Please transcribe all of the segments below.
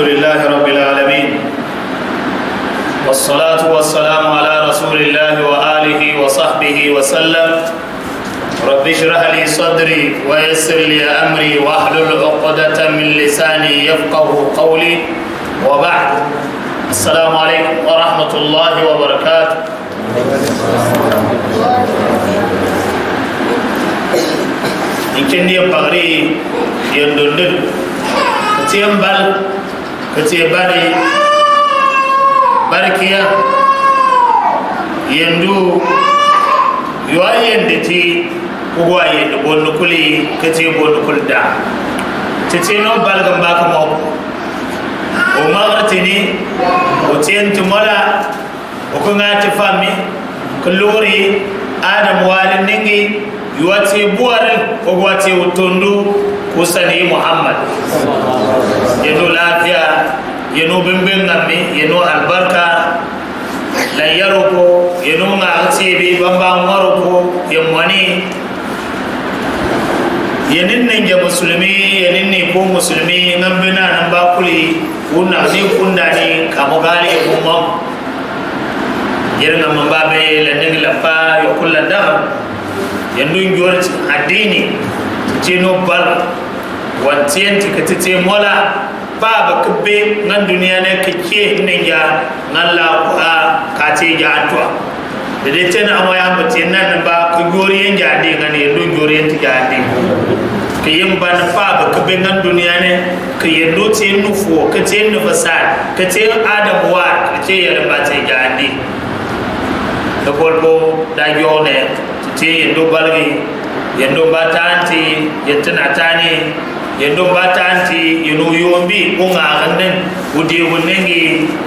لله رب العالمين والصلاة والسلام على رسول الله وآله وصحبه وسلم رب اشرح لي صدري ويسر لي أمري واحلل عقدة من لساني يفقه قولي وبعد السلام عليكم ورحمة الله وبركاته. Ikan dia pagri yang dundun keciam bal keciam bari barkiya yendu yuayen deti uwayen bonu kuli keciam bonu kulda ceceno bal gamba kamo o magatini o tientu mala o kungati fami kuluri adam walin ningi yuwati buwarin ko wati utundu kusani Muhammad yeno lafiya yeno bimbin ngami yeno albarka la yaroko yeno ngati bi bamba maroko yemwani yenin ninja muslimi yenin ni ko muslimi ngambina namba kuli una ni kundani kamogali umma yerna mambabe la ningla pa yokulla yandun jorti addini cino bal wantienti katete mola baba kebe ngan duniya ne kake ninja ngalla ko kate ja atwa de tena amoya mbatin nan ba ko jori en jade ngani yandun jori en tijade ke yimba na baba kebe ngan duniya ne ke yando te nufo kate nufa sad kate adam wa kate yarba te jade da golbo da jone te yendo balgi yendo batanti yentana tani yendo batanti yeno yombi unga ganden udi wonengi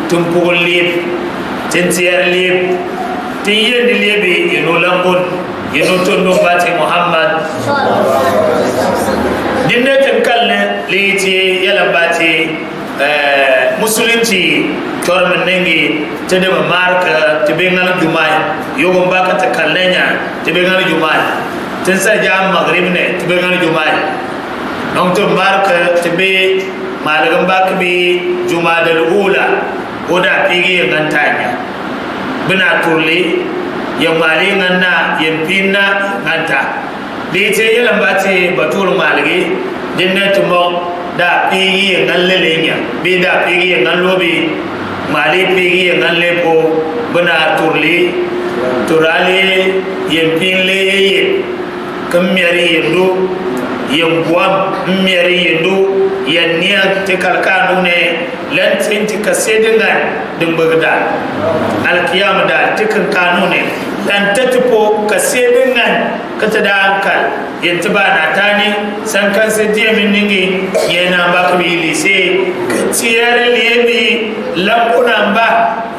tumpugol lib tentier lib tiyen libi yeno lambon yeno tondo bati Muhammad dinne tankalle liti yala bati musulunci tormen nengi tede ma marka tebe ngal jumai yogo baka ta kallenya tebe ngal jumai tin sa jam maghrib ne tebe ngal jumai non to marka tebe malagam baka bi jumadal ula oda pigi ngantanya bina turli ya mali nganna yempina nganta lite yela mbati batul maligi dinne tumo da pigi ngalle lenya be da pigi ngallobi mali pigi ngalle ko bana turli turali yempinle kamyari yendo yembwa myari yendo yanniya te kalkanu ne lantin ti kasedinga dimbagda alkiyam da tikan kanu ne dan tatipo kasedinga katada ankal yentba na tani san kan se die min ningi yena bakbi lise katiyar lebi lambuna ba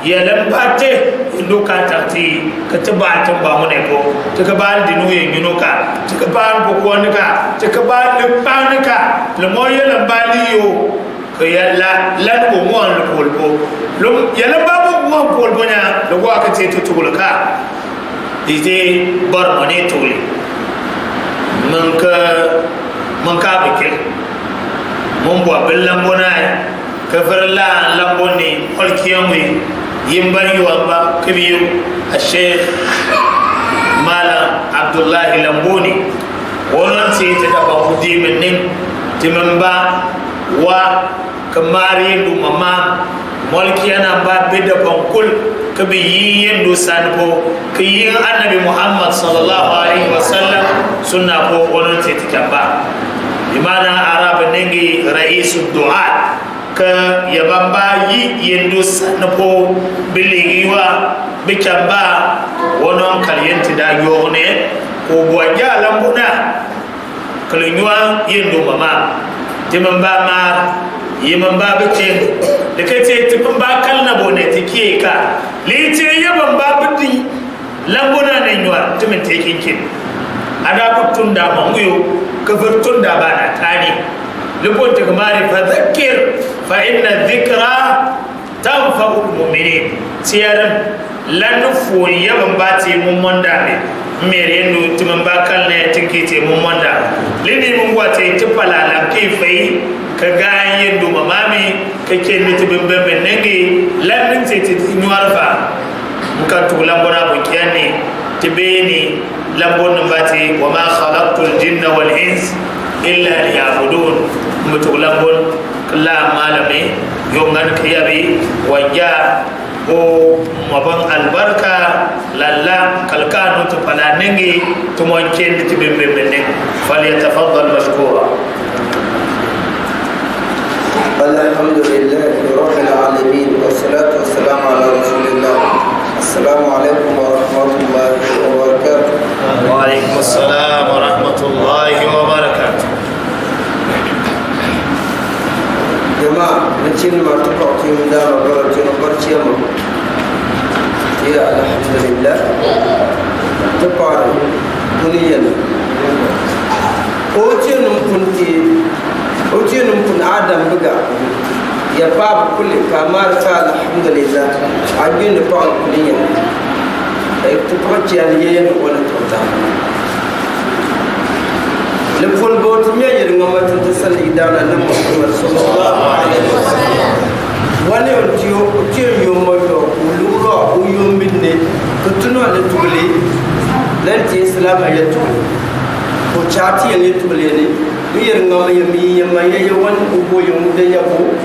ya lambate ndoka tati kataba tamba mu ne ko taka ba dinu yen yunoka taka ba ko konika taka ba lepanika le moye lambali yo ko yalla lan ko mo an ko lum yalla ba ko mo ko nya do ko akate to tulka ide bar mane tuli manka bike mun bo billan bona kafarla lamboni holkiyamwi yimban yuwa kabiyu al-sheikh mala abdullah lamboni wonon ce ta da bahudi minnin timamba wa kamari du mama molkiyana ba bida bankul kabi yin do sanko kiyin annabi muhammad sallallahu alaihi wasallam sunna ko wonon ce ta ba imana arab nengi raisud du'a ka yabamba yi yendo sanko biligiwa bikamba wonon kalyanti da yone ko boja lambuna kalnywa yendo mama timamba ma yimamba bikin da kace timamba kalna bone tike ka lice yabamba bidi lambuna ne nywa timin tekin kin ada kutunda manguyo kafirtunda bana tani lupon ta kamari fa zakir fa inna dhikra tanfa'u al-mu'minin tiyaran lanu furi yaban bati mun monda ne mere no timan bakal ne tikite mun monda lini mun wate tipala la kai fai ka ga yendu mamami kake ni tibin bembe nengi lamin se ti nuarfa mukan tu lambona bu kiyani tibeni lambon mbati wa ma khalaqtul jinna wal ins illa liya'budun mutu lambon kala malame yongan kiyabi wajja o mabang albarka lalla kalkanu to pala nengi to mon kendi tibin bembe nengi falyatafaddal mashkura. الحمد لله رب العالمين والصلاة والسلام على رسول الله. السلام عليكم ورحمة الله وبركاته. وعليكم السلام ورحمة الله وبركاته. جماعة نشين ما تقعتي من دار وبركاته وبركاته يا الحمد لله تقعد دنيا أوتينم كن آدم بقى يا باب كل كمال فعل الحمد لله عجين نقول كليا تقعد يعني ولا تقطع لفول بوت ميجر نعمة تنتصل إدانا محمد صلى الله عليه وسلم وانا أوتيو يوم يو ولورا ويوم بدني كتنو على تقولي لن تسلم على تقولي وشاتي اللي تقولي yir ngam yami yama yawan ubo yum de yabo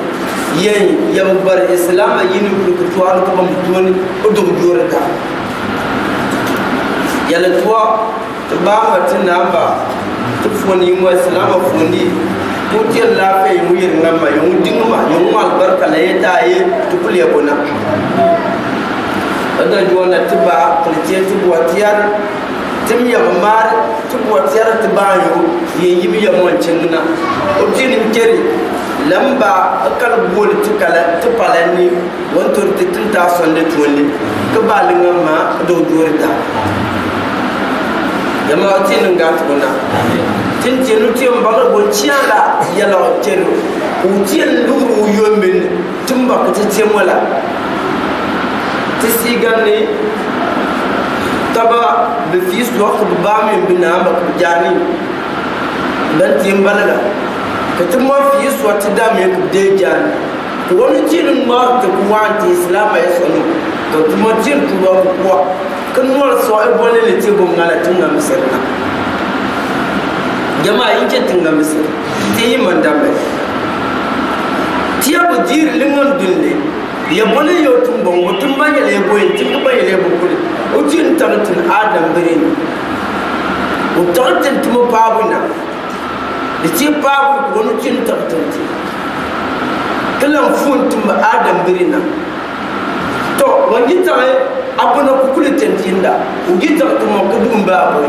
yen yam bar islam yini ko to an ko bam toni odo jore da yalla to ba matin namba to foni mo islam foni to ti la fe mu yir ngam yum dingma yum mal barka la yeta ye to kuliya bona ada jona tiba kulje tibo tiar tim ya mar tibo tiar tibayo yen yimi ya mon cengna o tinim jeri lamba akal bol tikala tipalani wontor titinta sonde tolli ko balinga ma do dorita yama tin ngat bona tin tinu tim bagal bon ciala yala tenu o tien luru yombin timba ko tiemola tisigani taba be fis do ko bami binamba ko jani dan timbalaga katuma fi swati dame ko de jan ko woni tinin ma to ko wanti islam ay sonu to tuma tin ko ba ko kan wala so ay bonne le te bom ngala tunga misirna jama'a yake tunga misir te yi mandambe tiya bo dir lingon dunne ya bonne yo tumbo mutumba ya le boy tin ko ba ya le bokuli o tin tan adam birin o tan tumo babuna ti babu wonu tin tartanti kalam funtum adam birina to wangi tae abuna kukule tentinda ugita kuma kudum babu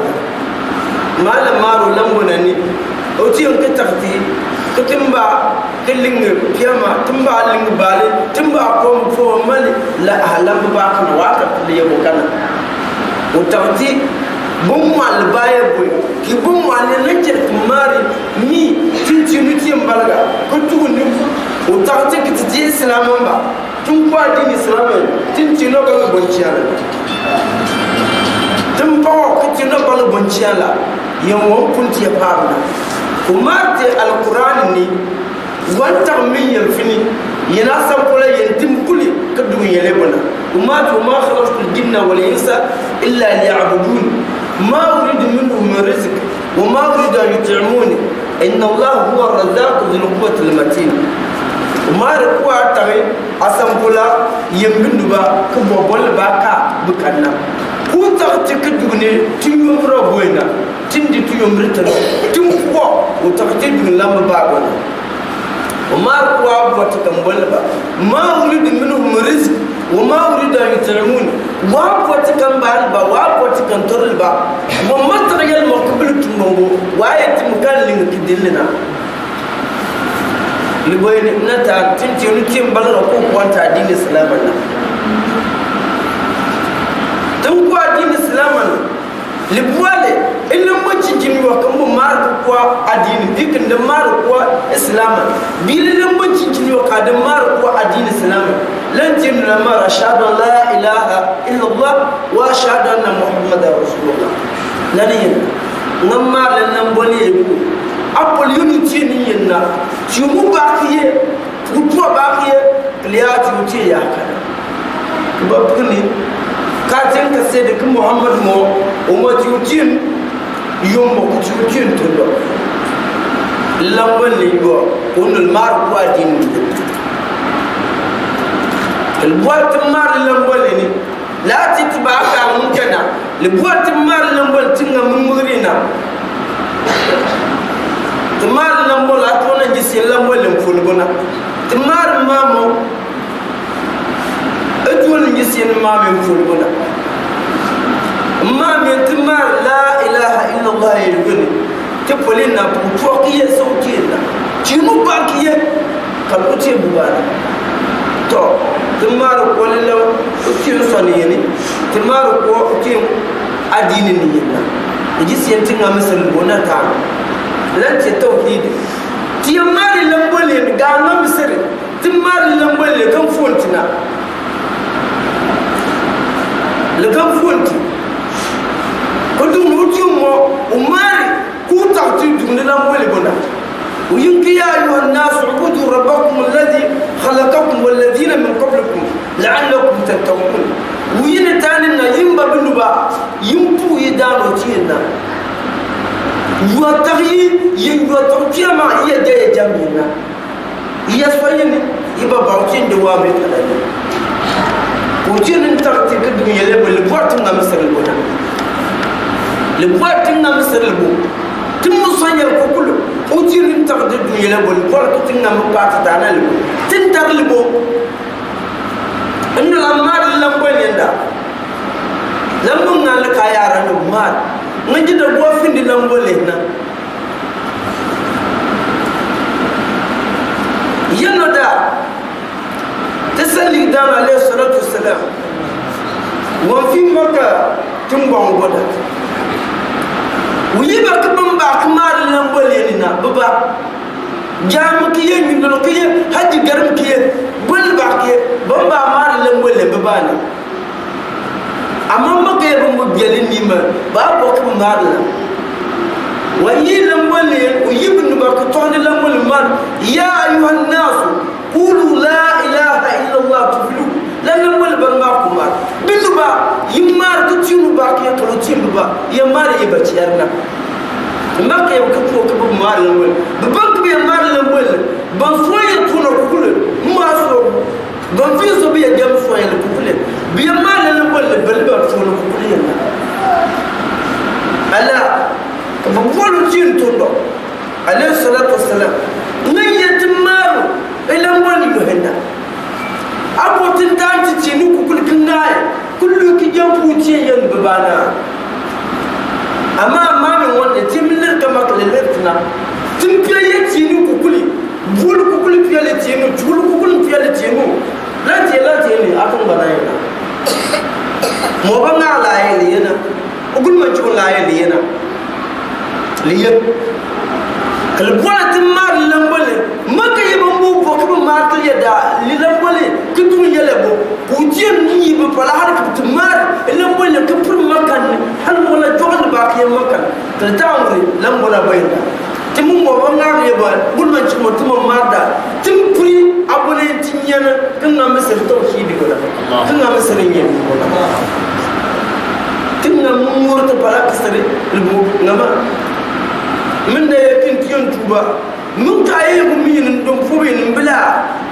mala maru lambuna ni o ti on ketakti ketimba keling piyama timba ling bale timba ko fo mali la ahlam ba kana waka liyo kana o tawti bum mal baye boy ki bum mal ne cer mari mi tintinu ti mbalga ko tuni o tawti ki ti islam ba tun kwa din islam tintinu ga bonchiala tum ba ko tinu ba bonchiala yamo kunti ya pabna ko marte alquran ni wanta min yafini yana sampula yantim kuli kadu yele bona umatu ma khalaqtul jinna wal insa illa liya'budun ما أريد منهم من رزق وما أريد أن يطعموني إن الله هو الرزاق ذو القوة المتين وما ركوا تري أسمبلا يمبندوا كبوبل باكا بكنا كوتا تكدوني تيوم ربوينا تندي تيوم رتنا تيمكوا وتكتدون لام باغنا وما ركوا بوتكمبل با ما أريد منهم من رزق وما أريد أن يطعموني وابوتكم بالبا وابوتكم ترلبا وما تغير مقبل تمغو وايت مكان كدلنا لبوين نتا تنتي ونتيم بلغ كو وانتا دين اسلامنا تنكو دين اسلامنا لبوالي إلا ما تجيني وكم مارك كوا أدين ديك نمارك كوا إسلام بيل لما تجيني وكادم مارك كوا أدين إسلام لن تجيني لما أشهد أن لا إله إلا الله وأشهد أن محمد رسول الله لن ينا نما لن نبني أقول يونتيني ينا شو باقي zuwa baqiye liya tuti ya kana ba bugni ka tin ka sai da Muhammad mo umma tutin yombo ku tutin to do lamban li go onul mar ko adin el boat mar lamban ni la titba ka mumkana le boat mar lamban tinga mumurina timar lambo la tona gisi lambo lem fulgona timar mamo etwon gisi mamo fulgona mamo timar la ilaha illa allah yugni te polina pu tokiye sawtina chimu bakiye kaluti bubana to timar ko lelo kin soni ni timar ko kin adini ni yina gisi yentinga misal bonata lanti tauhid ti mari lambole ga no misere ti mari lambole kan fontina le kan fonti ko dum wuti mo umari ku tawti dum ne lambole bona وينكي يا أيها الناس اعبدوا ربكم الذي خلقكم والذين من قبلكم لعلكم تتقون وينتاننا يمبا بنبا يمبو يدانو تينا yuatari yuatari ma iya daya jamina iya soyeni iba bautin de wa me kala ko tin tarti ke dunya le bol boat ngam sel bona le boat ngam sel bo tim musanyal ko kulu ko tin tarti dunya le bol boat tin ngam pat dana le tin tar le bo inna lamar lambo nenda lambo ngal kayara no mar ngaji da bo findi lambo lehna yanoda tasalli dan alayhi salatu wassalam wa fi makka tumbon goda wiba kabam ba kamar lambo lehna baba jam kiye ngino kiye haji garam kiye bol ba kiye bamba mar lambo le baba ne amma maka ya bambu biyalin nima ba ko kuma marla wayi lambole uyibnu ba ko toni lambole man ya ayuhan nas qulu la ilaha illa allah tuflu la lambole ban ma kuma bilu ba yimmar ko tinu ba ko to tinu ba ya mare ya baci yarna maka ya ko ko ba marla wala ban ko ya marla wala ban soye tuno kule ma so ban fi so biya jam soye kule biya marla wala balba tuno kule yana ala ba bolu tin tundo alayhi salatu wassalam nayat maru ila mboni do henda abo tin tanti tinu kule kingaye kullu ki jampu ti yan babana amma mami wonde timlir kama kale lertna tim piye tinu kukuli bul kukuli piye tinu jul kukuli piye tinu la tini akon banayna mo banga la yena ugul ma jul la yena liye kal bola tim mar lambole maka yeba mo ko ko mar to yeda li lambole kitu yele bo ko jiem ni be pala har ko tim mar lambole ko pur makan hal wala jogal ba ke makan ta tawri lambola bayna tim mo banga yeba gul ma ci mo tim marda tim puri abone tinyana kan na misal tawhid ko la kan na misal ngi ko la tim na mo to pala kasare libo ngama من ده يمكن تيون توبا من كايه بمين ندم فوين بلا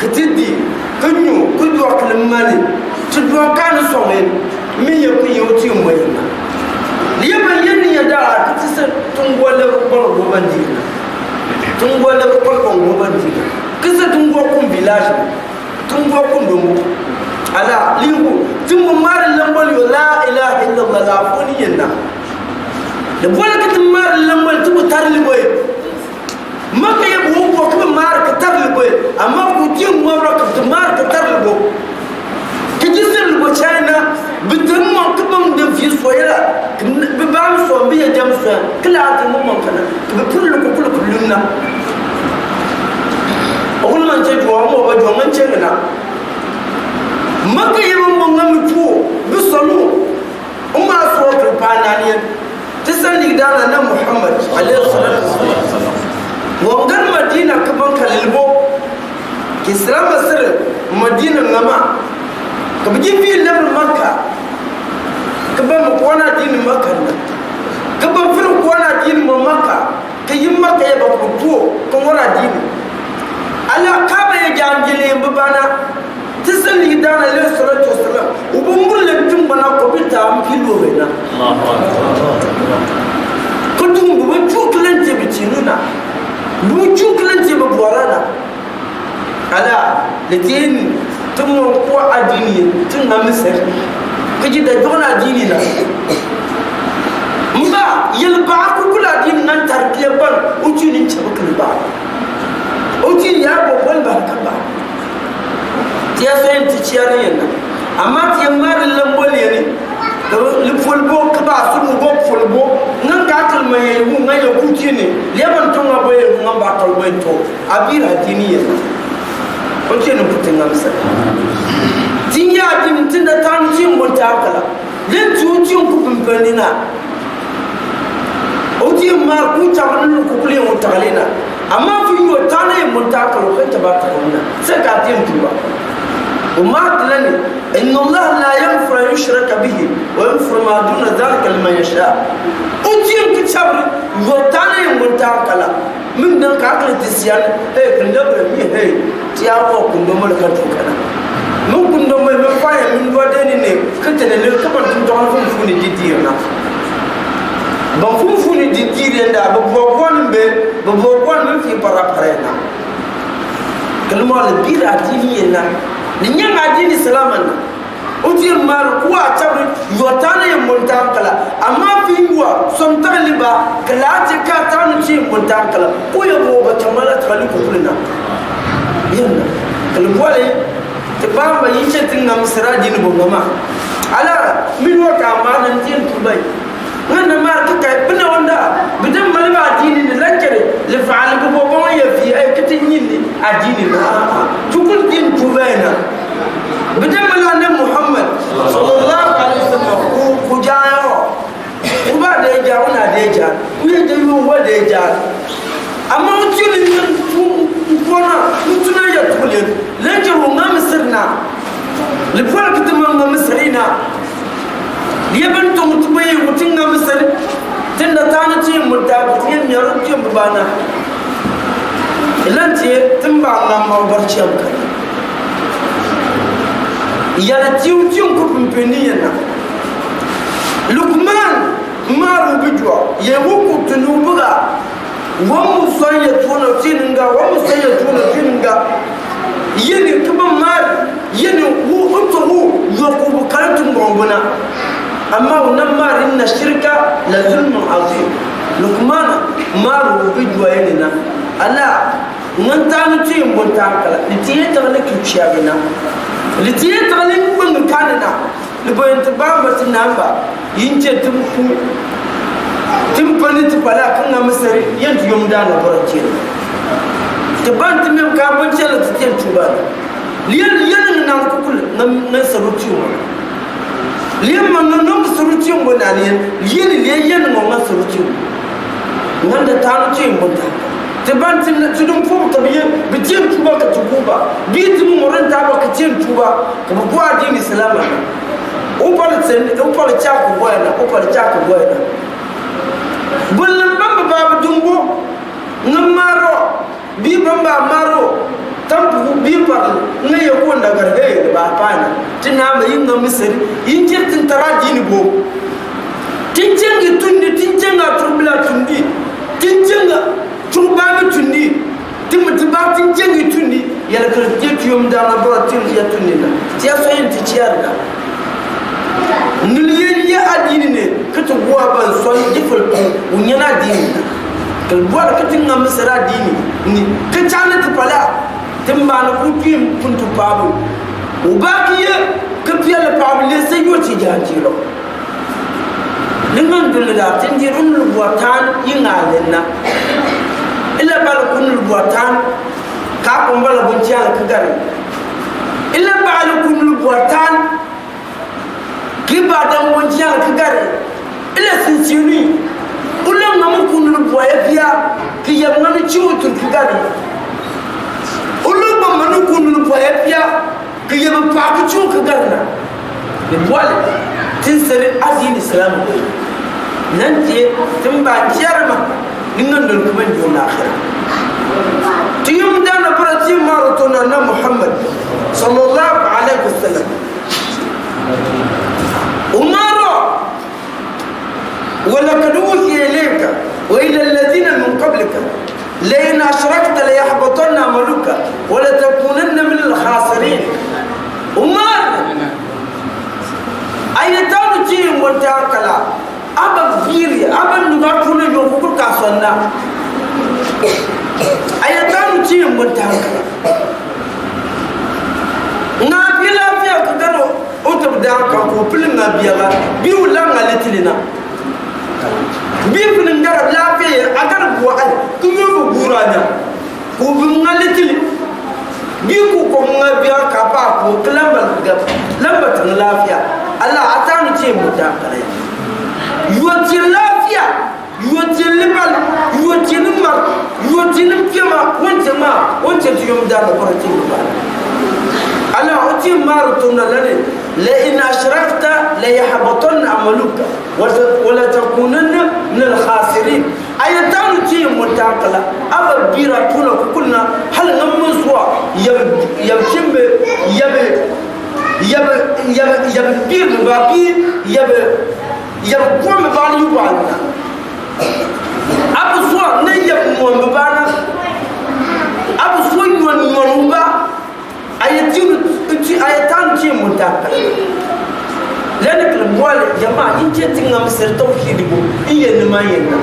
كتدي كنيو كل وقت المالي تدوا كان صومين من يكون يوتيوم بينا ليبا يني يدا كتسر تنقول بقول ببندينا تنقول بقول ببندينا كسر تنقول كم بلاش تنقول كم دمو على ليبو تنقول مار لمبل لا إله إلا الله لا فونينا da bola ka tamar lambal tu tarli boy maka ya bu ko ko mar ka tarli boy amma ku tin mo ra ka tamar ka tarli bo ki jisel bo china bidan mo ka bam da fi soyala bi bam so bi ya jam so kala ta mo mo kana bi kullu ko lunna awul man ce jo mo ba jo man ce na maka ya mo ngam fu bi sonu umma so ka panani تسألني دانا محمد عليه الصلاة والسلام وانقر مدينة كبان كاللبو ki islam sir madina ngama ka bi fi level makka ka ba mu kona din makka ka ba fi kona din makka ka yin makka ya ba ku to ko wala din ala ka ba ya jangile mbana tisali dana le salatu wassalam ubumul tum bana ko bi ta am kilo bena ko tum bu chuklan je bi tinuna bu chuklan je ba borana ala latin tum ko adini tun na misir kaji da dona adini na mba yel ba ku kula din nan tarbiya ban uci nin ce ba uci ya bo ban ba ka ba tiya sen ti ciya ne amma ti yamar lambol ne da li fulbo ka ba su mu go fulbo nan ka kal mai mu ngai ya kuti ne leban to ma boye mu ba tal boye to abira dini ne uci ne putin amsa tin ya din tin da tan cin mun ta kala den tucin ku pimpani na uci ma ku ta wannan ku kule mu talena amma fi yo tana mun ta kala ko ta ba ta wannan sai ka tin tuba وما لني إن الله لا يغفر يشرك به ويغفر ما دون ذلك لمن يشاء أجيب كتاب وتانا يمتاكلا من دون كاكل تسيان كندبر مي تيابو كندوم لكتوكنا من كندوم مفاي من ودني نه كتنه لكبر كندوم فوني ديديرنا بفوني ديديرنا ببوغون ببوغون من في بارابرنا كلمه البيرا دينينا ninya adini salaman uti mar kuwa tabri yotana ya montankala amma fi wa som taliba kalati ka tanu ci montankala ko ya bo ba tamala tali ko kulina yanna kalwale te bamba yice tinga misra dini bo ngama ala min wa ka manan tin tubai ngana mar ka kai bina wanda bidan malba dini ne lankare li fa'al bo bo ya fi ay kitin yin adini na tukul din tubaina bidan malane muhammad sallallahu alaihi wasallam ku jayo ku ba da ja wana da ja ku ya da yo wa da ja amma mutune ku na mutuna ya tulen lanje ro ngam sirna li fara kitama ngam sirina liban to mutubai mutun ngam sir tunda tana ce mutta tin ya ruke bana lanje tumba ngam ma barciam ka yana tiu ko pimpeni yana lukman maru bidwa ye wuku tunubuga wamu sonya tuna tininga wamu sonya tuna tininga yene kuma mar yene wu utuhu yakubu kantum rombuna amma wannan mar inna shirka la zulmun azim lukman maru bidwa yana ala nan tanu tin bonta kala litiye ta ne kiciya bina litiye ta ne kun kanana liboyin ta ba mutun namba yince tun ku tun fani ta fala kan ga misari yanzu yom da na barake ta ban ta mem ka ban cela ta tin tuba liyan nan ku kul nan saruci mu liyan man nan saruci mu na liyan nan saruci mu wanda ta ce mun ta تبانت تدوم فوق طبيعي بتجيب توبا كتوبا بيت مورن تابا كتير توبا كبقوا دين الإسلام أوبر تشاكو بوانا بلن بامبا بابا دمبو نمارو بي بامبا مارو تامبو بي بارل نيكون نغر هي بابانا تنام ينغ مصر ينجر تنترا دين بو تنجنغ تندي تنجنغ تربلا تندي تنجنغ tuba tundi timti baktin jengi tundi yala kala tekiyum dana bro timti ya tundi na tiya so yin ti ciyarda nuliyya adini ne kato buwa ban so difal ko unyana dini kal buwa ka tinga masara dini ni ka chana ti pala timba na ku kim kuntu babu ubakiye ka piyala babu le sai yoti janjiro lingan dulda tindirun buwatan yingalenna illa bal kunul buatan ka ko mbala buntiya ka gari illa bal kunul buatan ki badan buntiya ka gari illa sinsini ulla ngam kunul buaya biya ki yamna ciwo tun ka gari ulla ba manu poepia que yem pa ku chu ka garna le boile tin sere azin islam nan je tin ba jarma ningan dol ko ben jona akhira tiyum dana barati maratuna na muhammad sallallahu alaihi wasallam umaro ولقد أوحي إليك وإلى الذين من قبلك لئن أشركت ليحبطن عملك ولتكونن من الخاسرين umar ayatanu ci monta kala aba biri aba nuga tulu yo ko ka sonna ayatanu ci monta kala na bila fiya ko dano o to da ka ko pilin na biya bi wala ngalitilina bi pilin ngara lafiya agar bo al ku yo ko buranya ko bi ngalitili bi ku ko ngabiya ka pa ko klamba ga lamba tan lafiya Allah atanu ce muta kare yuwati lafiya yuwati limal yuwati nimar yuwati nimkema wonce tiyum da ba ko tin ba Allah uti marutuna lane la in ashrakta la yahbatanna amaluka wa la takunanna min al khasirin ayatanu ci mutakala aba bira tuna kulna hal ngam suwa yabchimbe yabe bir ba bi yabe kom ba li bana abu suwa ne yab mo bana abu suwa non ba ayatanu ci mutakala lene kala mole jama inje tingam ser tawhid bo iye ma yenna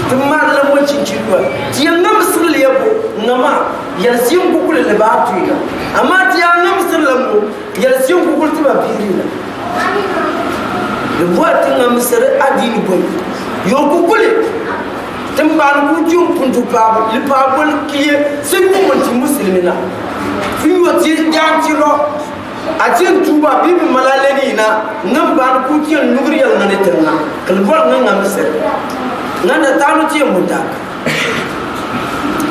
tumma la mo cinci ko ti ngam sir le yabo ngama yal sim ko kul le ba tuina amma ti ngam sir la mo yal sim ko kul tiba birina le bo tingam sir adini boy yo ko kul timban ku jum puntu pa li pa bol kiye sen mo ti muslimina fi wati janti ro atin tuba bibi malaleni na nan ban ku tiyan nugriyal ngane terna kalbol ngam ser ngana tanu ti mutak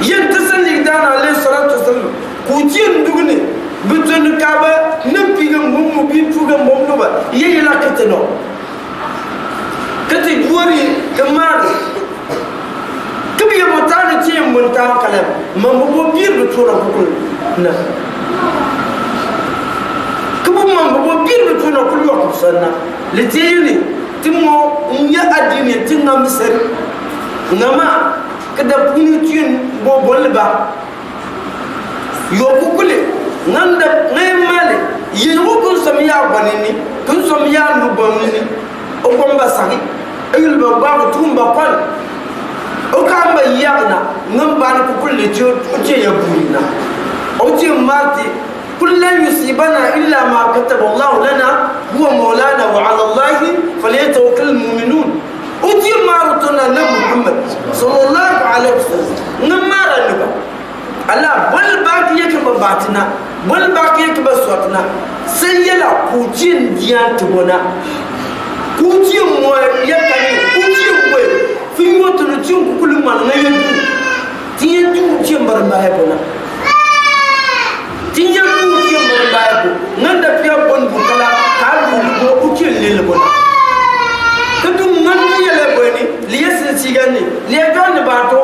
yen tasalli dana alayhi salatu wasallam ku tiyan dugne bitun kaba nan pigam mum bi pugam mum no ba yeyi la kateno kati duwari kamar kabi ya mutana ti mutak kalam mambo bir bitura ko na man bo bir tuna kullu ko sanna litini timo nya adini tinna misir ngama kada puni tin bo bolba yo kukule nanda ngay male yego kun samiya banini kun samiya lu banini o bomba sagi ayul ba ba tumba kon o kamba yagna ngam ban kukule jo o je yabuna o je marti كل لن يصيبنا إلا ما كتب الله لنا هو مولانا وعلى الله فليتوكل المؤمنون أتي مارتنا محمد صلى الله عليه وسلم نمار النبا الله بل باقي يكبر باتنا بل باقي يكبر صوتنا سيلا كوتين ديان تبونا كوتين مو يكني كوتين مو في موتنا تيم كل ما نيجي تيجي تيم برباهبنا tinja ku ke mon baako nanda fiya bon bu kala ka bu ko ke lele bon kadu man yele boni liyesin sigani liye don baato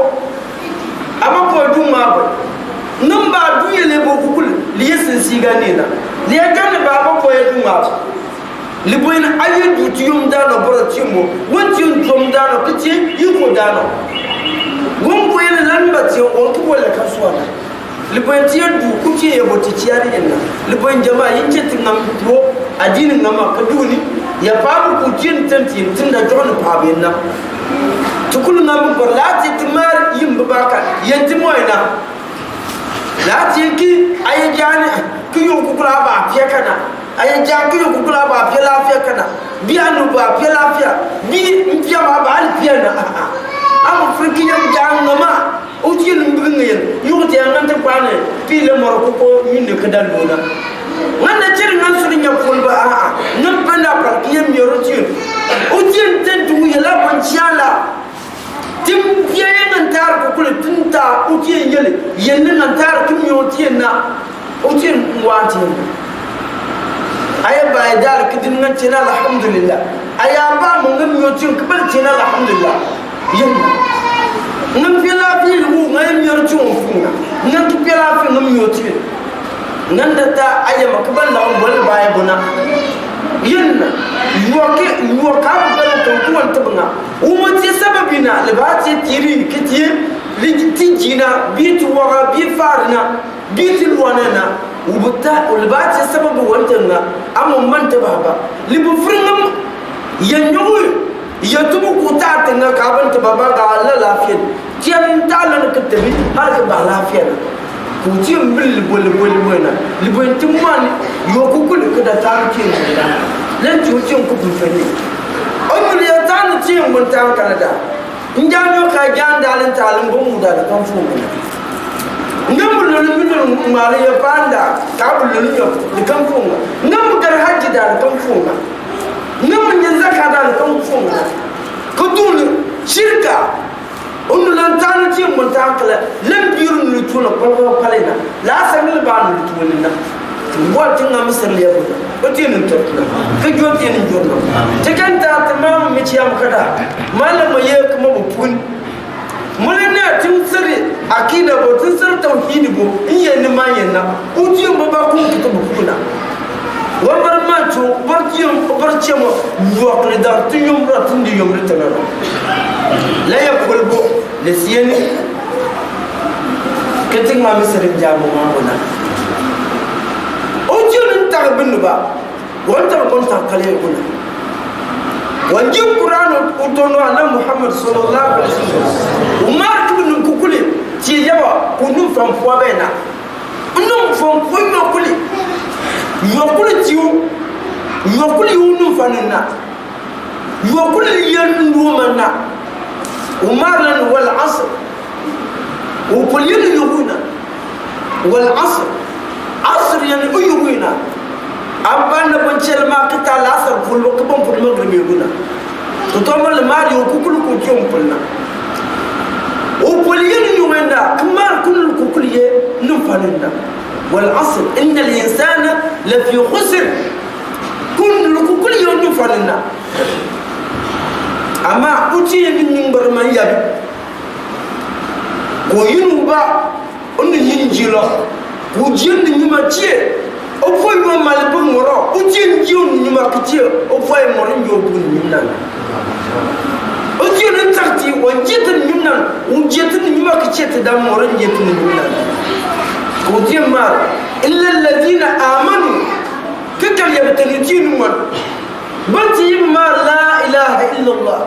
aba ko du ma ba nan ba du yele bo kul liyesin sigani na liye don ba ba ko du ma li boyna ayi du tiyum dano boro timo wonti dum dano kiti yiko dano gon ko yele nan ba ti o ko wala kasuwa liban tiyar du kuke ya bota ciyar inna liban jama'a yince tingam do adinin ngama kaduni ya babu kukin tantin tunda don pabe na tukul ngam ko lati timar yim babaka yanti moyna lati ki ay jani ki yo ku kula ba fiya kana ay jani ki yo ku kula ba fiya lafiya kana bi anu ba fiya lafiya bi fiya ba ba al fiya na am friki yam jang ngama uti lu mbinga yen yuti ngante kwane pile moroko ko minde kadal dona ngana ciri ngan suri nyakul ba a ngam banda par kiyem yoroti uti tentu yela panciala tim piye ngan tar ko kule tinta uti yele yenne ngan tar kim yoti na وتين واتين أي بعدار كدين نتنا الحمد لله أي أبا من يوتين قبل تنا الحمد لله يوم نم بلا في هو نم يرجون فينا نم بلا في نم يوتين نندتا أي مقبل لهم ولا بايبنا ين يوكا بلا كون تبنا ومتي سببنا لباتي تيري كتير لتجينا بيت ورا بيفارنا بيت الواننا وبتا ولباتي سبب وانتنا أما من تبابا لبفرنم ينجوي يتبو كتاتنا كابن تبابا قال لا فين تيان تعلن كتبي هذا بلا فين كوتيم بول لبين تمان يوكو كل كده تانكين لن توتيم كوبن فني أمي يتان تيم من تان كندا نجانو كاجان دالن تعلم بمودا كم فوقنا نعم لولو ماليا باندا كابل لولو لكم فوقنا نعم كرهاجي دال كم فوقنا نعم نزكا دال كم فوقنا كدول شركة أنو لانتانو تيم من تان كلا لم بيرن لتونا بلغة بالينا لا سمي لبان لتونا واتنا مثل يابونا وتين نتونا كجوتين نجورنا تكنتا تمام متيام كذا ما لما يك ما بكون ملنا تنسري أكيد أبو تنسر توحيد بو إيه نما ينا وتيم بابا كون كتب بكونا وبرما تو برتيم برتيم وقل دار تيوم راتن ديوم رتنا لا يقول بو لسيني كتير ما مثل جابو ما هنا وتيم نتعبن با وانت كنت قليل كنا وانجيب القرآن وطنوا على محمد صلى الله عليه وسلم ومارك بن كوكولي تيجوا كنوم فم فوابنا كنوم فم فوما كولي يوكولي تيو يوكولي يونوم فننا يوكولي ينومنا ومارلن والعصر وكلين يهونا والعصر عصر يعني يهونا أبانا بنشل ما كتا لاسر فل وكبم فل مغرب يقولنا تطمن الماري وكل كوكيوم فلنا وبلين يومنا كمار كل كوكلية نفعلنا والعصر إن الإنسان لفي خسر كل كوكلية نفعلنا أما أتي من ينبر ما يبي وينوبا أن ينجيلا وجين نيما تيه au fond il m'a mal pour moro ou tien dion ni ma kitie au fond il m'a rien au bout ni nan au tien ne tarti ou jet ni nan ou jet ni ma kitie te da moro ni jet ni nan ko tien ma illa alladhina amanu kakal yabtani tien man banti ma la ilaha illa allah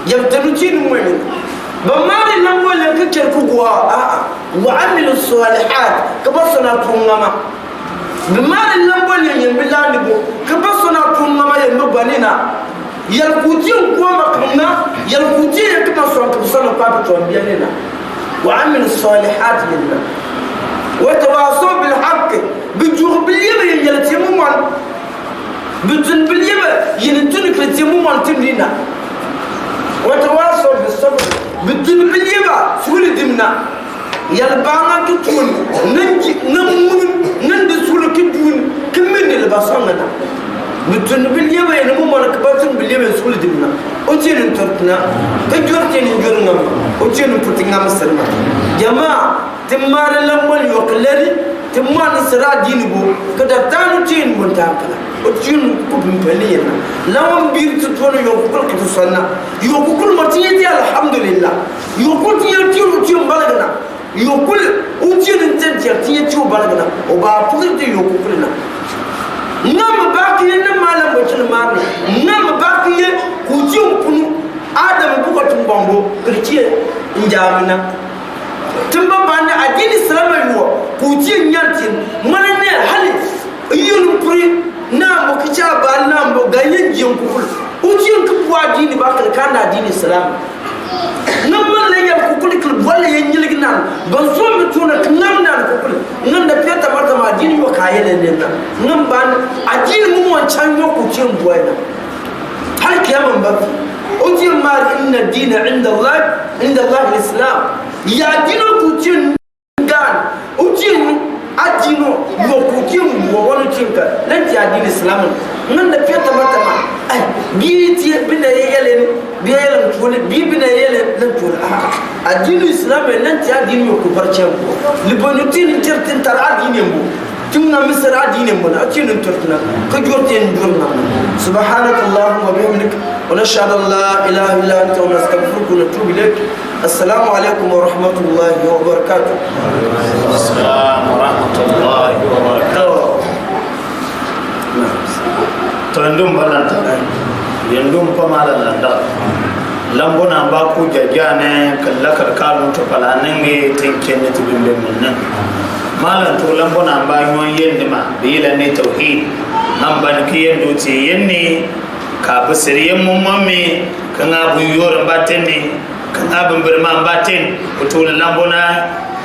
yabtani tien man bamari nan wala kakal ku gwa wa amilu salihat kabasana tungama bimari lambol yen bilani bo kabasona tunna ma yen banina yal kutin ko makna yal kutin kama son kabasona pa to biyanina wa amil salihat lillah wa tawasaw bil haqq bijur bil yama yal timuman bijun bil yama yen tunik le timuman timdina wa tawasaw bis sabr bijun bil yama suli dimna yal banga tutun nanji namun nande sulu kidun kimene le basangana bitun bil yaba ene mo mala kabatun bil yaba sulu dimna o tinin tortna ka jorte ni jorngam o tinin putinga masalma jama timmare lambal yoklari timman sira dinibo kada tanu tin montakala o tin ko bimpaliyana lawam bir tutono yokul ko sanna yokul matiyati alhamdulillah yokul tiyati tin balagana yokul utien tentia tie tu balagna o ba purite yokulna nam bakiye na malam bacin marna nam bakiye kujum kunu adam buka tumbambo kirtiye njamina tumba banda adini salama yuwa kujin nyantin manane hali yun puri na mo kicha ba na mo ganyen jin kuful utien kupwa dini bakal kana dini salama namman la yam ko kulikul wala yen yilignan ban so mi tuna nam nan ko kul nan da peta marta ma dini wa kayele ne na nan ban ajin mu wan chanyo ku cin buwaina har kiyaman ba o ji ma inna dina inda allah alislam ya dino ku cin gan o ji adino islam nan da fiata matama ai bi ti bina yelen bi yelen tole bi bina yelen nan tole addinu islam nan ti addinu ko barcem ko libonutin certin tar addinu mo تمنا مصر عدين من أكيد نتركنا كجورتين جورنا سبحانك اللهم وبحمدك ونشهد أن لا إله إلا أنت ونستغفرك ونتوب إليك السلام عليكم ورحمة الله وبركاته. السلام ورحمة الله وبركاته. تندم بلانتا يندم پمالا لاندا لامبونا باكو جاجانه كلا كركالو تپلاننگي تنكني تبيمبم منن malan to lambo na ba yon yende ma bila ne tauhid nan ban kiyen do ce yenne ka basiriyen mun mamme kan abu yor baten ne kan abin birman baten to lambo na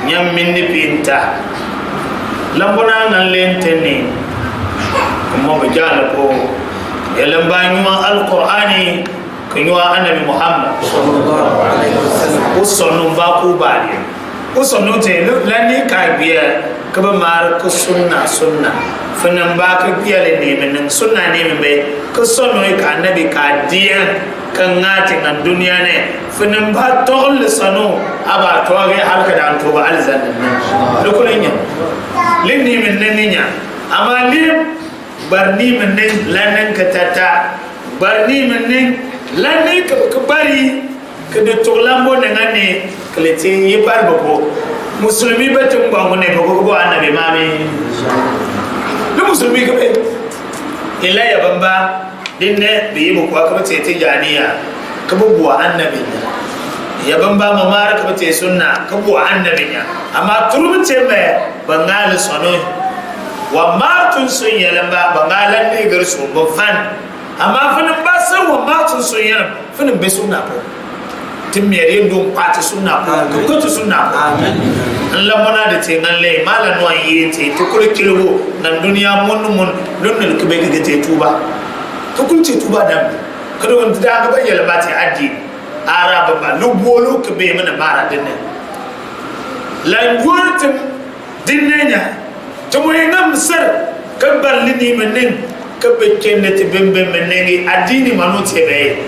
nyam min ni pinta lambo na nan lenten ne kuma ba jala ko yalan ba yuma alqur'ani kan yuwa annabi muhammad sallallahu alaihi wasallam usonu ba ku bari usonu te lani ka biya ka ba mar ka sunna finan ba ka biya le ne men sunna ne men be ka sonu ka annabi ka diya kan ngati nan duniya ne finan ba tol sanu aba to ga halka da to ba alzan nan lokulan ya linni men ne nya amma lim barni men ne lanan ka tata barni men ne lanan ka bari ka da to lambo ne ngane kalete yi bar bako musulmi batun ba mu ne bako annabi mami lu musulmi ka be illa ya bamba dinne bi yi mu kwa ka ce tijaniya ka buwa annabi ya bamba mu mara ka ce sunna ka buwa annabi amma turmi ce me bangal sono wa martun sun yalamba bangalan ne gar su ban fan amma finin ba san wa martun sun yalamba finin be sunna ko timmiyar don kwata suna kukutu suna amen Allah mona da te ngalle mala no yi te to kurkilgo nan duniya mun lunnul kube ga te tuba to kunce tuba dan kada wanda da ga bayyana ba te addi araba ba lubolo kube mana mara dinne lan gurtum dinne nya to moy ngam sar kabal lini menin kabe kennete bembe menengi addini manu tebe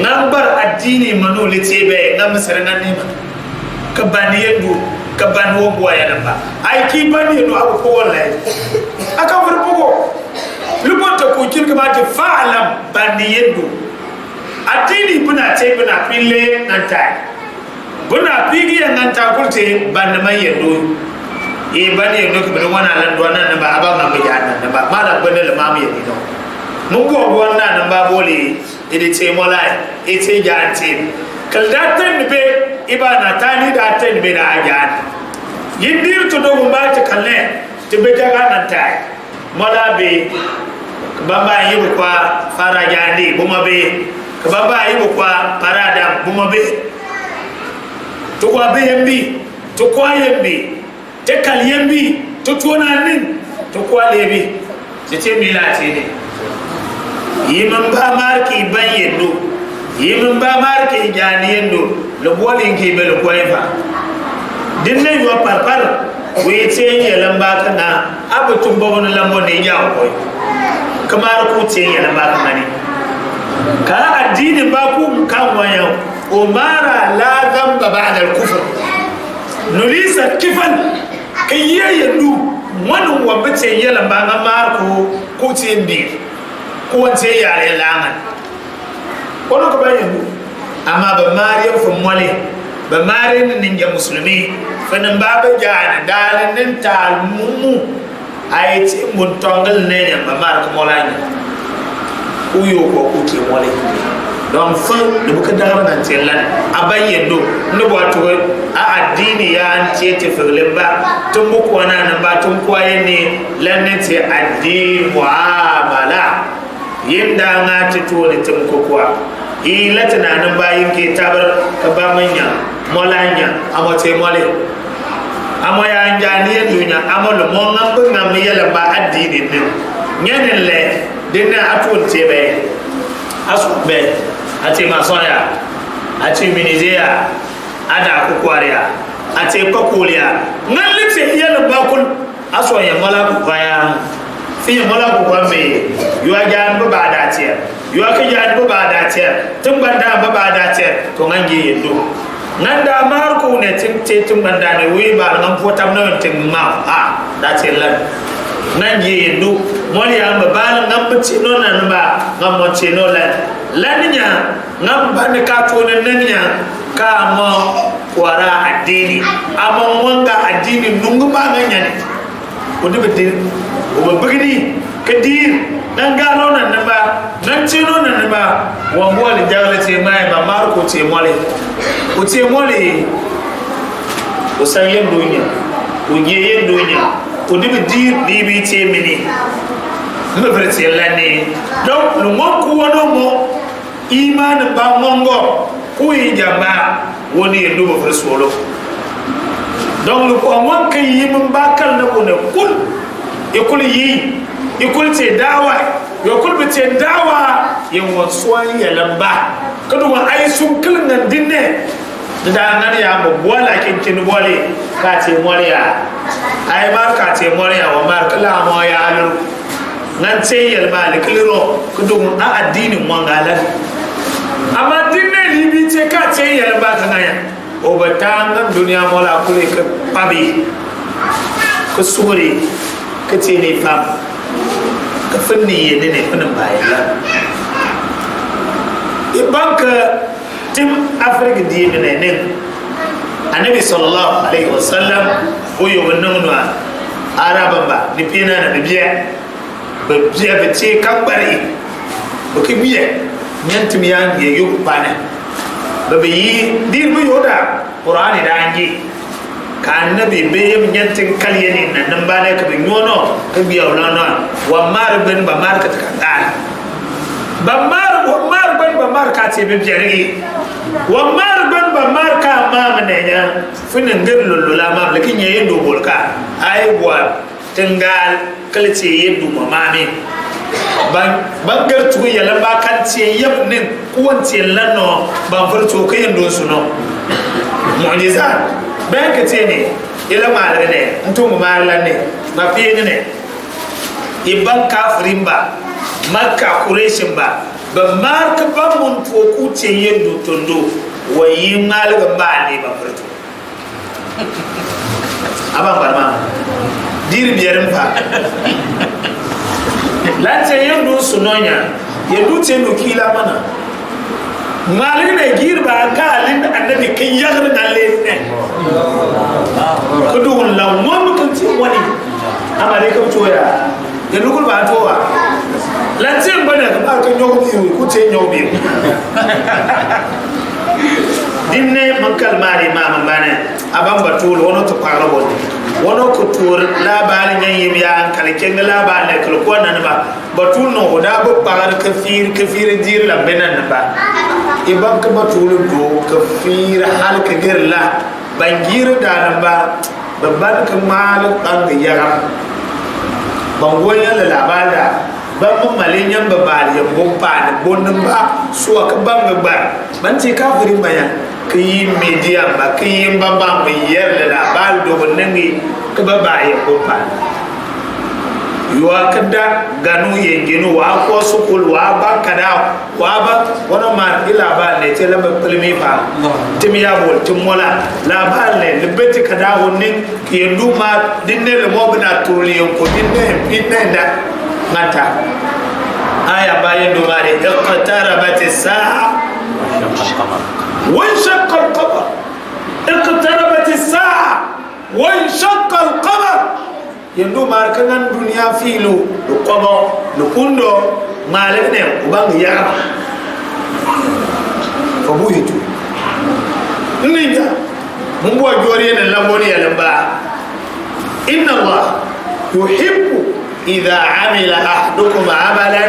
nambar addini manu litebe ngam sarangan ni ka bani yendu ka ban wo boya namba ay ki bani yendu abu ko wallahi aka fur bugo lubonta ko kirka ba ta fa'alam bani yendu addini buna ce buna fille nan ta buna figi nan ta kurte ban mai yendu e bani yendu ko bana wana lan do nan ba aba ngam ya nan ba mala bane le mamu yedi no mun go wannan nan ba bole ide ce molai ite janti kaldatan be ibana tani da tan be da ajan yindir to do ba ta kalle te be jaga nan tai mola be bamba yibu kwa farajandi buma be bamba yibu kwa parada buma be to kwa be yembi to kwa yembi te kal yembi to tona nin to kwa lebi ce milati ne yiman ba marki bayyendo yiman ba marki janiyendo lo bolin ke bel koyfa dinne yo parpar we ce yelan ba kana abutum bawon lambo ne ya koy kamar ku ce yelan ba kana ne ka addini ba ku kan wayo umara la dhanba ba'da al-kufr nulisa kifan kayyendu wannan wanda ce yelan ba na marko ku ce bi ko wance yare langan kono ko bayen amma ba mariya fu mole ba mariya ninja muslimi fanan baba jana dalin nin tal mumu ay ci mun tongal nenya ba mar ko molani uyo ko ku ke mole don fa da buka dara nan telan abayen do no bo to a addini ya an ce te figlin ba tun buku wana nan ba tun kwaye ne lanne ce addini muamala yinda ngati tole tum ko kwa ila tunanin bayin ke tabar ka ba manya molanya amote mole amo ya njani dunya amolo mo ngam ngam yela ba addini din nyanen le dinna atun tebe asube ati masoya ati minizea ada ku kwaria ati kokulia ngalite yela ba kun aso ya mala ku baya fi mola ko ko me yo ajaan ba bada tiya yo ka jaan ba bada tiya tum banda ba bada tiya to ngangi yendo nganda mar ko ne tum banda ne wi ba ngam fotam no tin ma da ce lan ngangi yendo moli amba ba ngam ci no nan ba ngam mo ci no lan nya ngam ba ne ka to ne nya ka mo wara addini amma wanga addini nungu ba nganya ne ko de bedin o bagini kadir dan gano nan ba nan ce no nan ba wa mole jawle ce mai ba mar ko ce mole o san yin dunya o ge yin dunya o de bedir bi ce mini no verse lane donc le mo ko wono mo iman ba mongo ko yi jamba woni ndo ba verse wolo donc le ko mon kay yim ba kal na ko ne kul ikul yi ikul ce dawa ikul bi ce dawa yin wasuwan ya lamba kadu wa ai sun kilnan dinne da nan ya mu bola kin bole ka ce moriya ai mar ka ce moriya wa mar kala mo ya alu nan ce yal malik liro kadu a addinin wangalan amma dinne libi ce ka ce yal ba kana ya o batanga duniya mola kule ka pabi ko suri ka ce ne fam ka fanni yene ne fannin bayan la ibanka tim afrika di ne annabi sallallahu alaihi wasallam o yo wannan no araban ba ni pina na biya ba ce kambari ba ki biya nyantum ya ngi yu bana ba bi dir bu yoda qur'ani da angi ka annabi be yam nyantin kalyani nan ba ne ka bi nyono ka biya no wa mar ben ba mar ka ta dal ba mar ben ba mar ka ce be jari wa mar ben ba mar ka ma mane nya finin gar lulula ma lakin yayin do bolka ai wa tingal kalce yeddu mamame bangar tu yalan ba kan ce yabnin kuwan ce lanno ban furto kayan don su no mu'jiza ban ka ce ne ila malar ne nto mu malar ne ma fiye ne iban kafirin ba makka quraishin ba ba marka ba mun to ku ce yeddu tondo wayi malga ba ne ba furto aban barma diri biyarin fa lance yendo sunonya yendo ce no kila mana malin ne girba kalin annabi kin yagar dalle ne kudu law mon kun ci wani amare ka toya yendo kul ba towa lance bana ka kan yogo bi ku ce nyogo bi dinne man kalmari mama bana aban batul wono to parabo wono ko tour la bal nyim ya kala ken la bal ne ko ko nan ba batul no da bo pagar kafir dir la benan ba ibam ka batul do kafir hal ka gerla bangir da nan ba babban ka mal dan ga yara bangoyan la bada ban mun malin yan ba bal yan bon pa ne bonnin ba so ka banga ba ban ce kafirin bayan kai media ba kai bamba mai yarda da bal do bonnin ka ba ba ya ko pa yuwa kada ganu yengenu wa ko sukul wa ba kada wa ba wana ma ila ba ne te la ba filmi fa tim ya bol tim mola la ba ne libeti kada wonin yendu ma dinne le mo bina tuli ko dinne da ngata aya bayan do mare iqtarabat as-sa'a wa shaqqa al-qamar iqtarabat as-sa'a wa shaqqa al-qamar yendo mar kanan dunya filo do qobo do kundo male ne ubang ya ko buyitu ninja mun bo jori ne lamoni ya lamba inna allah yuhibbu إذا عمل أحدكم عملا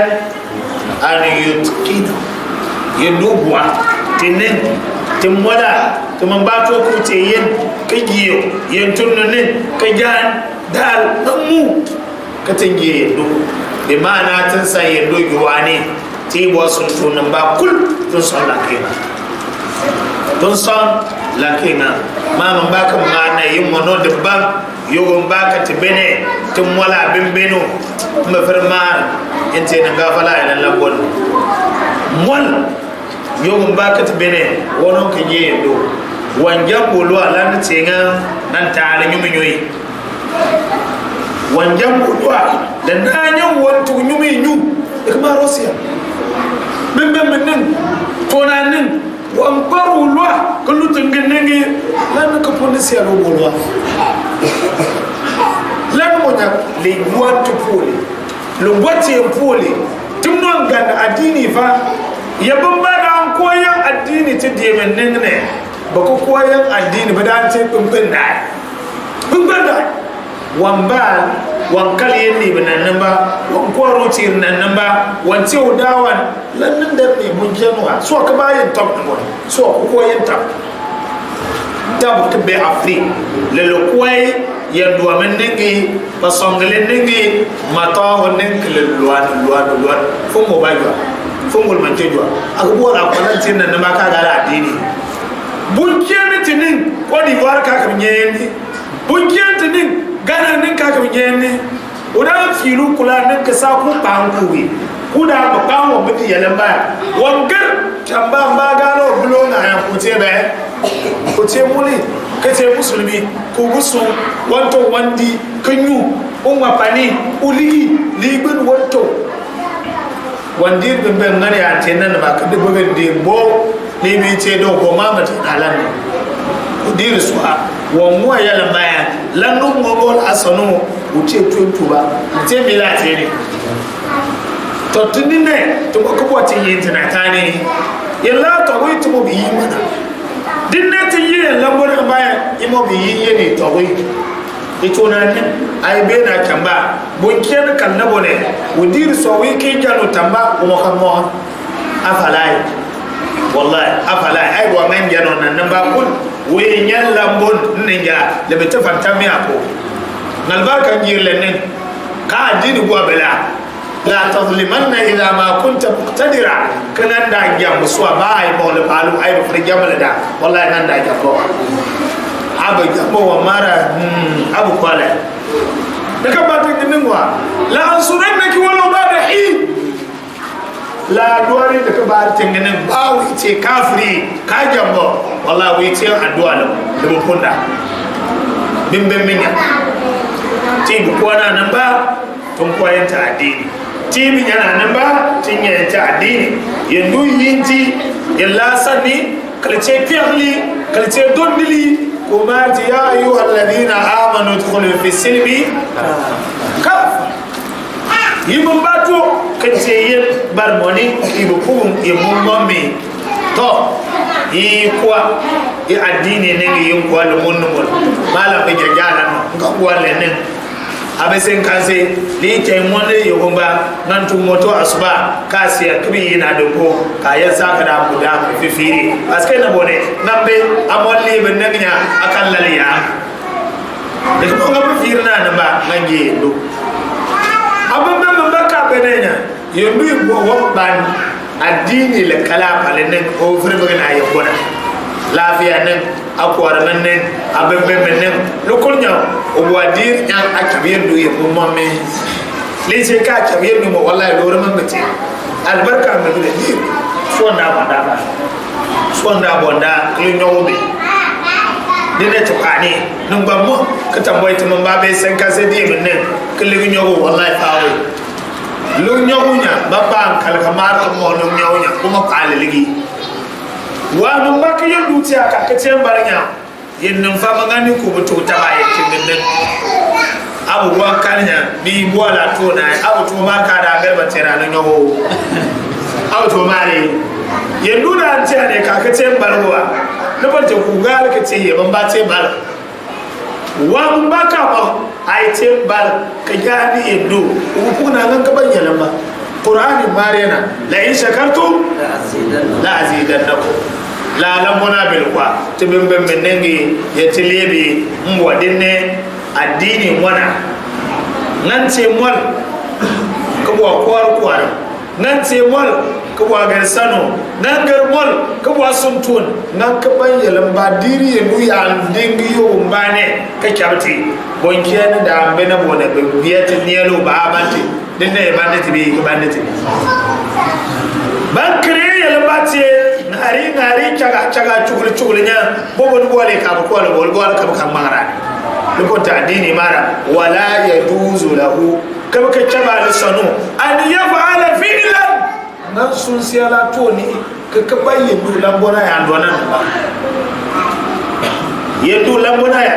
أن يتقنه يدوبوا تنين تمودا تمباتو كوتين كجيو ينتونن كجان دال نمو كتنجي يدو بمعنى تنسى يدو جواني تيبوا سنتون نمبا كل تنسى لكينا ما من باك معنا يمونو دبان yogon baka tibene tum wala bimbeno ma firmar inte na gafala ila lambon mol yogon baka tibene wonon ka ye do wanjam bolo ala tsenga nan taale nyumi nyoy wanjam bolo da nanyo wontu nyumi nyu ikma rosia bimbe menen tonanin wan baru lwa kullu tungenenge lan ka ponisi alo bolwa lan monya le watu pole lo wati pole tumnon gan adini fa ya bamba da koyan addini ti de menen ne ba ko koyan addini ba da ce bimben da wamba wankal yenni banan ba wan ko roti nan ba wan ce udawan lan nan da ne mun janwa so ka bayin top ne so ko yin top tab ke be afri le lo koy ya do men nengi ba songale nengi mata wonen ke luan fo mo ba jo fo ngol man te jo ak bo ra ko nan tin nan ma ka ga adini bun kiyani tinin ko di war ka kam nyendi bun kiyani tinin gana nin ka kam nyendi oda filu kula nin ka sa ku pankuwi kuda ba kawo miti yalan ba wangar tamba ba gano bulo na ya kuce be kuce muli kace musulmi ko gusu wanto wandi kanyu umma pani uli libin wanto wandi bembe ngari ya tenan ba ka dubo de bo ni bi ce do ko mama ta alan udir suha wa mu yalan ba lanu ngol asanu uce tuntuba uce milate ne to tunine to ko boti yintina tani yalla to wi to bi yimana dinne ti yi lambor ba imo bi yi ne to wi ito na ne ai be na kamba bonken kan na bone udir so wi ki jalo tamba ko kan mo afalai wallahi afalai ai wa men jano nan ba kun we nyal lambon ninja le be tafanta mi ako ngalbarka jirle ne ka dini go bela la tazlimanna idha ma kunta muqtadira kana da jam so ba ay mo le palu ay do fri jamal da wallahi nan da jabo aba jabo wa mara abu kwala da ka ba ta dinin wa la ansurannaki walau ba'da hi la duwari da ka ba ta dinin ba wi ce kafiri ka jabo wallahi wi ce addu'a da bu kunda bimbe minya ti bu kwana nan ba tun koyanta addini tibi yana nan ba tin yanta addini yandu yinti yalla sanni kalce fi'li kalce dondili ko marti ya ayyuhal ladina amanu dkhulu fi silmi kaf yibun bato kalce yin barmoni ibu kun imun mommi to yi kwa yi addini ne yin kwa da munnumul mala be jajala ga kwa lenin abesen kanse li tay monde yogomba nantu moto asuba kasi akbi ina doko kaya saka da buda fifiri aske na bone nambe amolli ben nagnya akallaliya de ko ngam firna na ba ngangi do abamba mbaka benenya yendu bo wobban addini le kala palenen o frebe na yobona lafiya nan akwar nan nan abebe men lokol nya o wadir yan akabir do yebo momme lese ka akabir no wallahi do man bete albarka me do dir sonda bonda kli nyobe dine to kani nun bammo ka tamboy to man babe sen ka se di men kli nyobo wallahi fawo lu nyobunya baba kal kamar ko mo lu nyobunya kuma kale ligi wa mun baka yin dukiya ka kace barnya yin nan fa magani ko buto ta baye kin nan abu wa kanya bi bola to na abu to ma ka da garba tera nan yawo abu to mare yin duna an ce ne ka kace barwa na bace ku ga ka ce ban ba ce bar wa mun baka ba ai ce bar ka gani indo ku na nan ka bayyana ba qur'ani marena la in shakartum la azidannakum la lambona bil kwa tibimbe menengi yetelebi mbwa dinne addini mwana nan ce mol ko kwar kwar nan ce mol ka wa gar sano nan gar mol ka wa suntun nan ka ban yalan ba diri ya nu ya dingi yo mbane ka kyauti bonkiya da ambe na bona biya tin yelo ba banti din ne ba ne tibi ka ban ne tibi ban kire yalan ba ce ngari caga cugul nya bobo ngole ka ko bol ka kan mara ko ta dini mara wala yaduzu lahu kama ka caba da sanu an yaf'ala fi'lan nan sun siyala to ni ka bayyana lambona ya ndona ba yendo lambona ya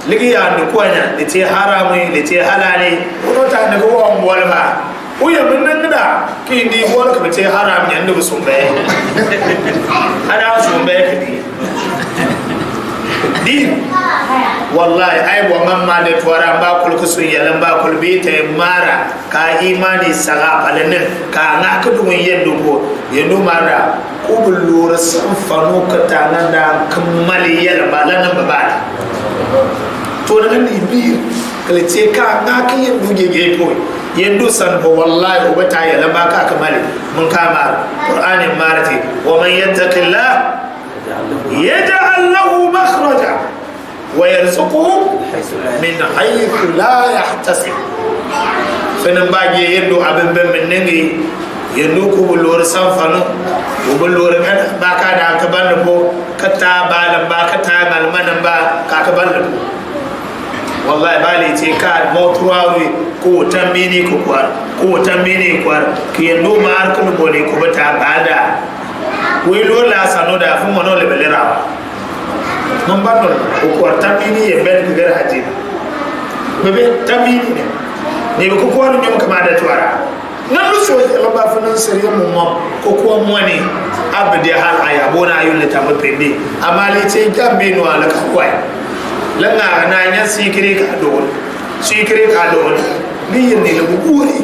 ligi ya ndukwanya lite haramu lite halali ko ta daga wa mbol ba uya mun nan da ki ni bol ka lite haram ya ndu sumbe ana sumbe ka di wallahi ai bo mamma de tuara ba kul kusun yalan ba kul bi ta mara ka imani saga palanin ka nga ka dun yendo ko yendo mara kubul lura san fano ka tanan da kammali yal balanan babada to nan ni bi kale ce ka nga ka yendo gege ko yendo san bo wallahi ubata yalan ba ka kamali mun kama qur'anin marati wa man yattaqillah yaj'al lahu makhraja ويرزقه من حيث لا يحتسب فنن باجي يندو ابن بن منني يندو كو بلور سانفانو وبلور كان باكا دا كبان بو كتا بالم با كتا مالمن با كا كبان والله بالي تي كاد موتواوي كو تاميني كو kwar ki yendo mar ko bole ko bata bada ويلو لا سانودا فمونو لبلراوا non bandol ko tamini e ben ko gara haji bebe tamini ne ko ko no nyom kama da tuara nan lu so e ba fa nan sere mo mo ko moni abdi hal aya bona ayul ta mo pende amali ce jambe no ala ka kwai langa na nya sikire ka do ni yin ne lu buri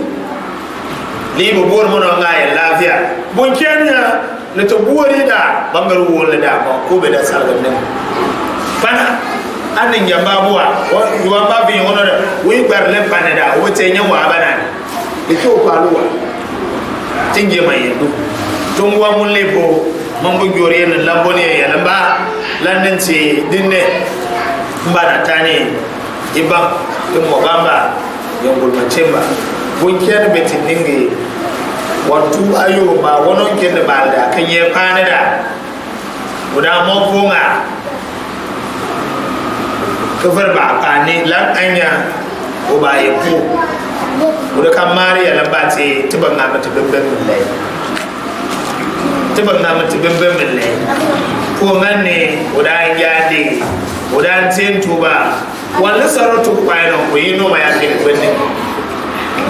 ni bo bor mo no ngaya lafiya bon kenya ne to buri da bangaru wala da ko be da sargan ne pana anin yamba buwa wa ba bi wono da wi barle panada wote nya wa bana e to paluwa tinge mai yendo tungwa mun lebo mango jori en lamboni ya lamba lannin ce dinne mbana tane iba mo gamba yongul machemba bunkiyan betin dinge wantu ayo ba wonon ken balda kanye panada guda mo funga kafar ba kane lan anya o ba yeko o da kamari ya lambate tiban na mata bemben millai ko manne o da yade o da tentu ba wala sarautu kwaino ko yino ma ya ke benne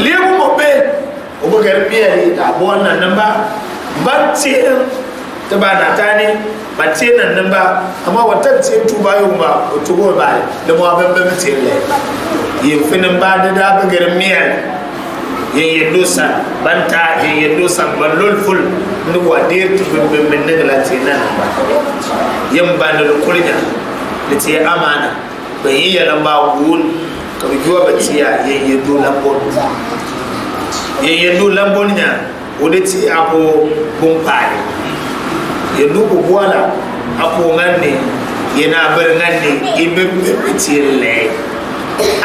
lebu mo be o ba garbiya ni da bona namba batte ta ba na tani batte nan ba amma wata ce tuba yau ba to go ba da mu abin ban ce le yin finin ba da ba garin miyan yin dosa banta yin dosa ballol ful ni wadir tu bin ne la ce nan ba yin ba da kulnya da ce amana bai yi yalan ba wun ka biyo ba ce ya yin do lambon yin do lambon nya o da ce apo bun fare yendo ko wala ako nganne yena ber nganne ibe bitille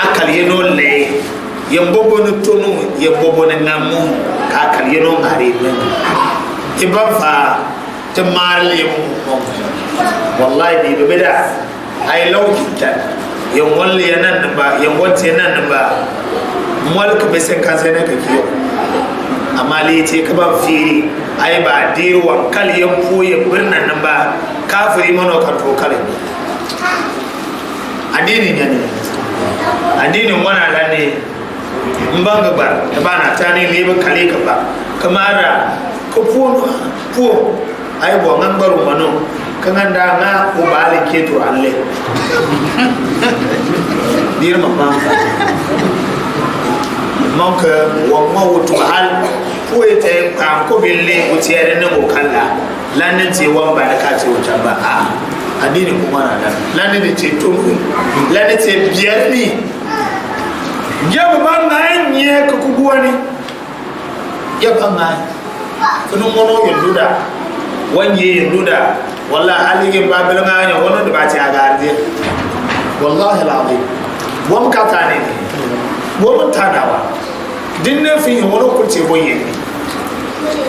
akal yeno le yembobo no tonu yembobo na ngamu ka akal yeno ngari ne iba fa te marle mo wallahi di beda ay law kitta yem wolle yanan ba yem wotte nan ba mol ko be sen kan sene ka kiyo amali ce ka ba firi ai ba dirwa kal yan foye birnan nan ba kafiri mano ka to kale adini ne adini wana da ne mbanga ba da bana tani lebe kale ka ba kamara ko fuo ai bo ngan baru mano kan anda nga ko bale ke to alle dirma ba manka wa mawutu hal ko ite kan ko bille ko tiere ne ko kala lanin ce wan ba da ka ce wuta ba a adini kuma na da lanin ce to lanin ce biyar ni jabu ban na nye ko kubuwani ya ban na kunu mono yenduda wanye yenduda wallahi alige babel nganya wono de bati agarde wallahi alazim wam katane wam tanawa dinne fi wono kulce boye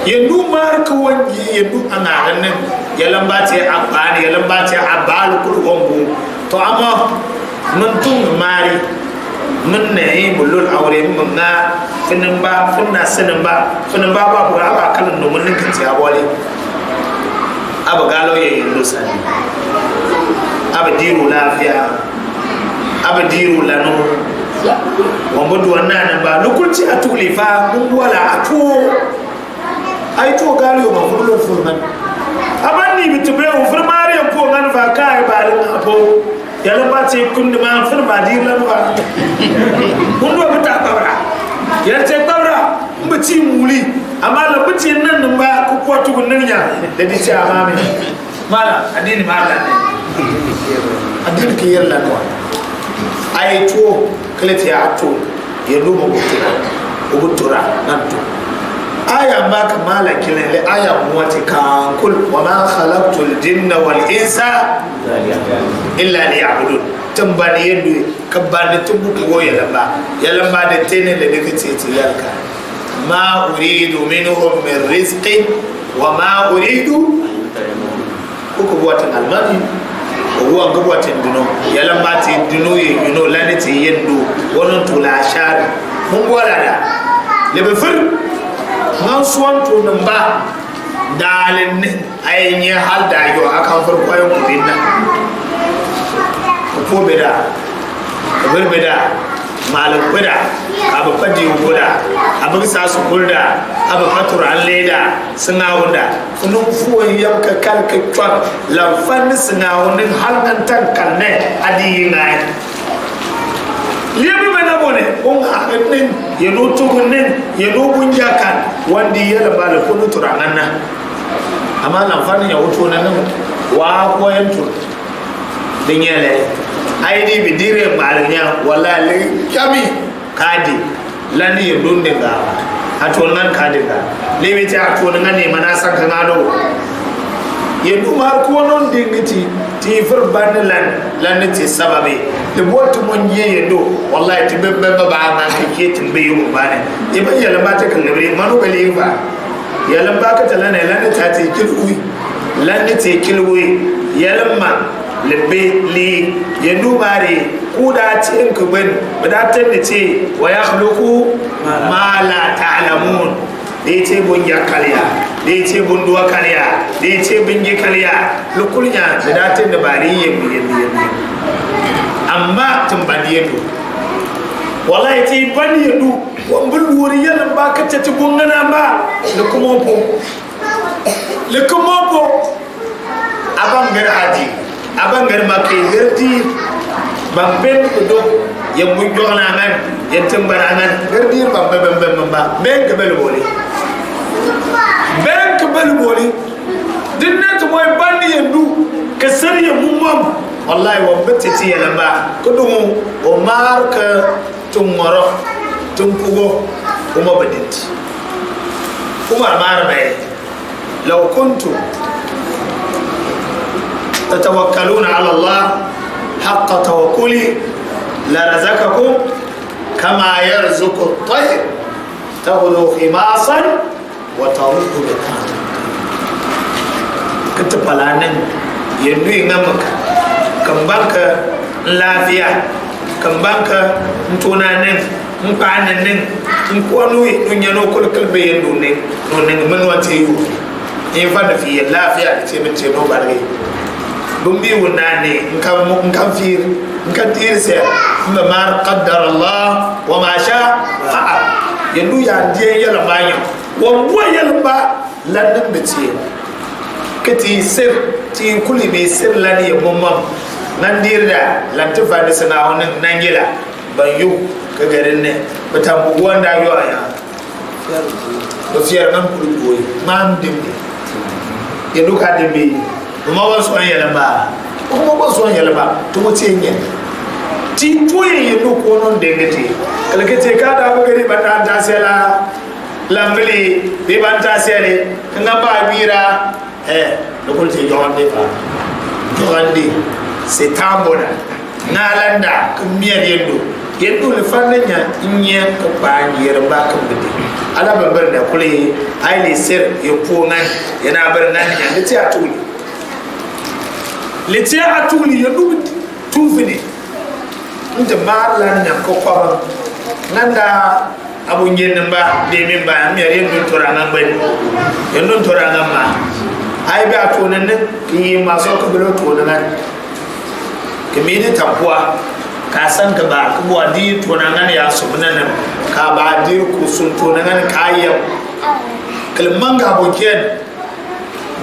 yendu mar ko wanje yendu anaran nan yalan bati abani yalan bati abal kul gombu to amma mun tun mari mun ne bulul aure mun na finin ba sanin ba ba kalan no mun kin ci abole aba galo ye yendo sani aba diru lafiya aba diru lanu wambo duwana ba lukulci atuli fa mun wala atu ai to galo yo mafulul fulman abanni bitube o firmari ko ngan fa kai balin apo yalla ba ce kun ma firma dir lan fa mun do bata babra yalla ce babra mbaci muli amma la mbaci nan ba ku kwatu gunnin ya da dice amame mala adini mala ne adini ke yalla no ai to klete ya to yendo mo gutura nan to aya ba kamala kilele aya muwati kan kul wa ma khalaqtul jinna wal insa illa liya'budun tambani yendo kabani tubu ko yalamba da tene da dake ce yarka ma uridu minhum min rizqin wa ma uridu ko watan almani ko an gabo watan dino yalamba te dino yino lanati yendo wonon tula shar mun wala da lebe fir man suwan tunan ba dalin ayin yi hal da yau akan farko yin kudin nan ko beda kabir beda malam beda abu fadi guda abu sasu gurda abu faturan leda suna wunda kunun fuwan yanka kalka kwan lamfan suna wunin halkan tankan ne adiyin ayi liyabi bana bone on haɗin ya no tugunin ya no bunjakan wanda ya laba da kunu turanan nan amma lamfanin ya wuto nan wa koyan tur din yale ai ni bi dire malnya wallahi kami kadi lani ya dunde ga ato nan kadi ga lewe ta ato nan ne mana san kan ado ya dumar ko non dingiti ti fir banlan lan ti sababe de botu mon ye yendo wallahi ti bebbe ba ma ke tin be yu bane e ba yalla ba ta kan lebre manu bale ba yalla ba ka talana lan ta ti kilwi lan ti kilwi yalla ma lebe li yendu bare kuda tin ku ben badatan da ce wa yakhluqu ma la ta'lamun da ce bunja kaliya da ce bunduwa kaliya da ce binge kaliya lukulnya da datin da bari yembi amma tun bani yadu wallahi ti bani yadu wambul wuri yalan ba ka ta gungana ba le kumopo abangar haji abangar makai gardi bamben kudo yambu jona nan yantin baranan gardi bamben ba ben kabel boli ben kabel boli dinna to boy bandi yandu kasar ya mumam wallahi wambete ti yalan ba kudu o marka tumoro tumpugo kuma badinti umar marmai law kuntum تتوكلون على الله حق توكله لرزقكم كما يرزق الطير تغدو خماصا وتروح بطانا كنت فلانن ينوي نمك كم بانك لافيا كم بانك نتونانن نقعنن نقوانوي نيانو كل كلبي يندونن نونن من واتيو يفاد في اللافيا تيمتينو بارغي bumbi wunani nkam fir nkam tirse ma mar qaddar Allah wa ma sha fa'al yandu ya die yala banyo wa yala ba landan beti kati sir ti kuli be sir lani momam nan dirda lanta fadi sana wonin nangila banyu ka garin ne batambu wanda yo aya do fier nan kuli boy mam dimbi yandu ka dimbi kuma ba su an yala ba to mu ce yin ti toye yelo ko non dengete kalkete ka da ko gari bata ta sela lambili be banta sele nga ba bira do ko te jonde fa jonde c'est tambona nalanda kumiyar yendo le fannya inya ko ba yere ba ko bidi ala babbar da kule ai le ser yo po ngan yana bar nan nya le ti atuli yo du tufini inda ma lan nya ko ko nanda abun yen ba de min ba mi yare dun toranga ban yendon toranga ma ai ba to nan ki ma so ko bilo to nan kimi ne tapwa ka san ka ba ku wadi to nan ya subnan ka ba dir ku sun to nan kayyam kalman ga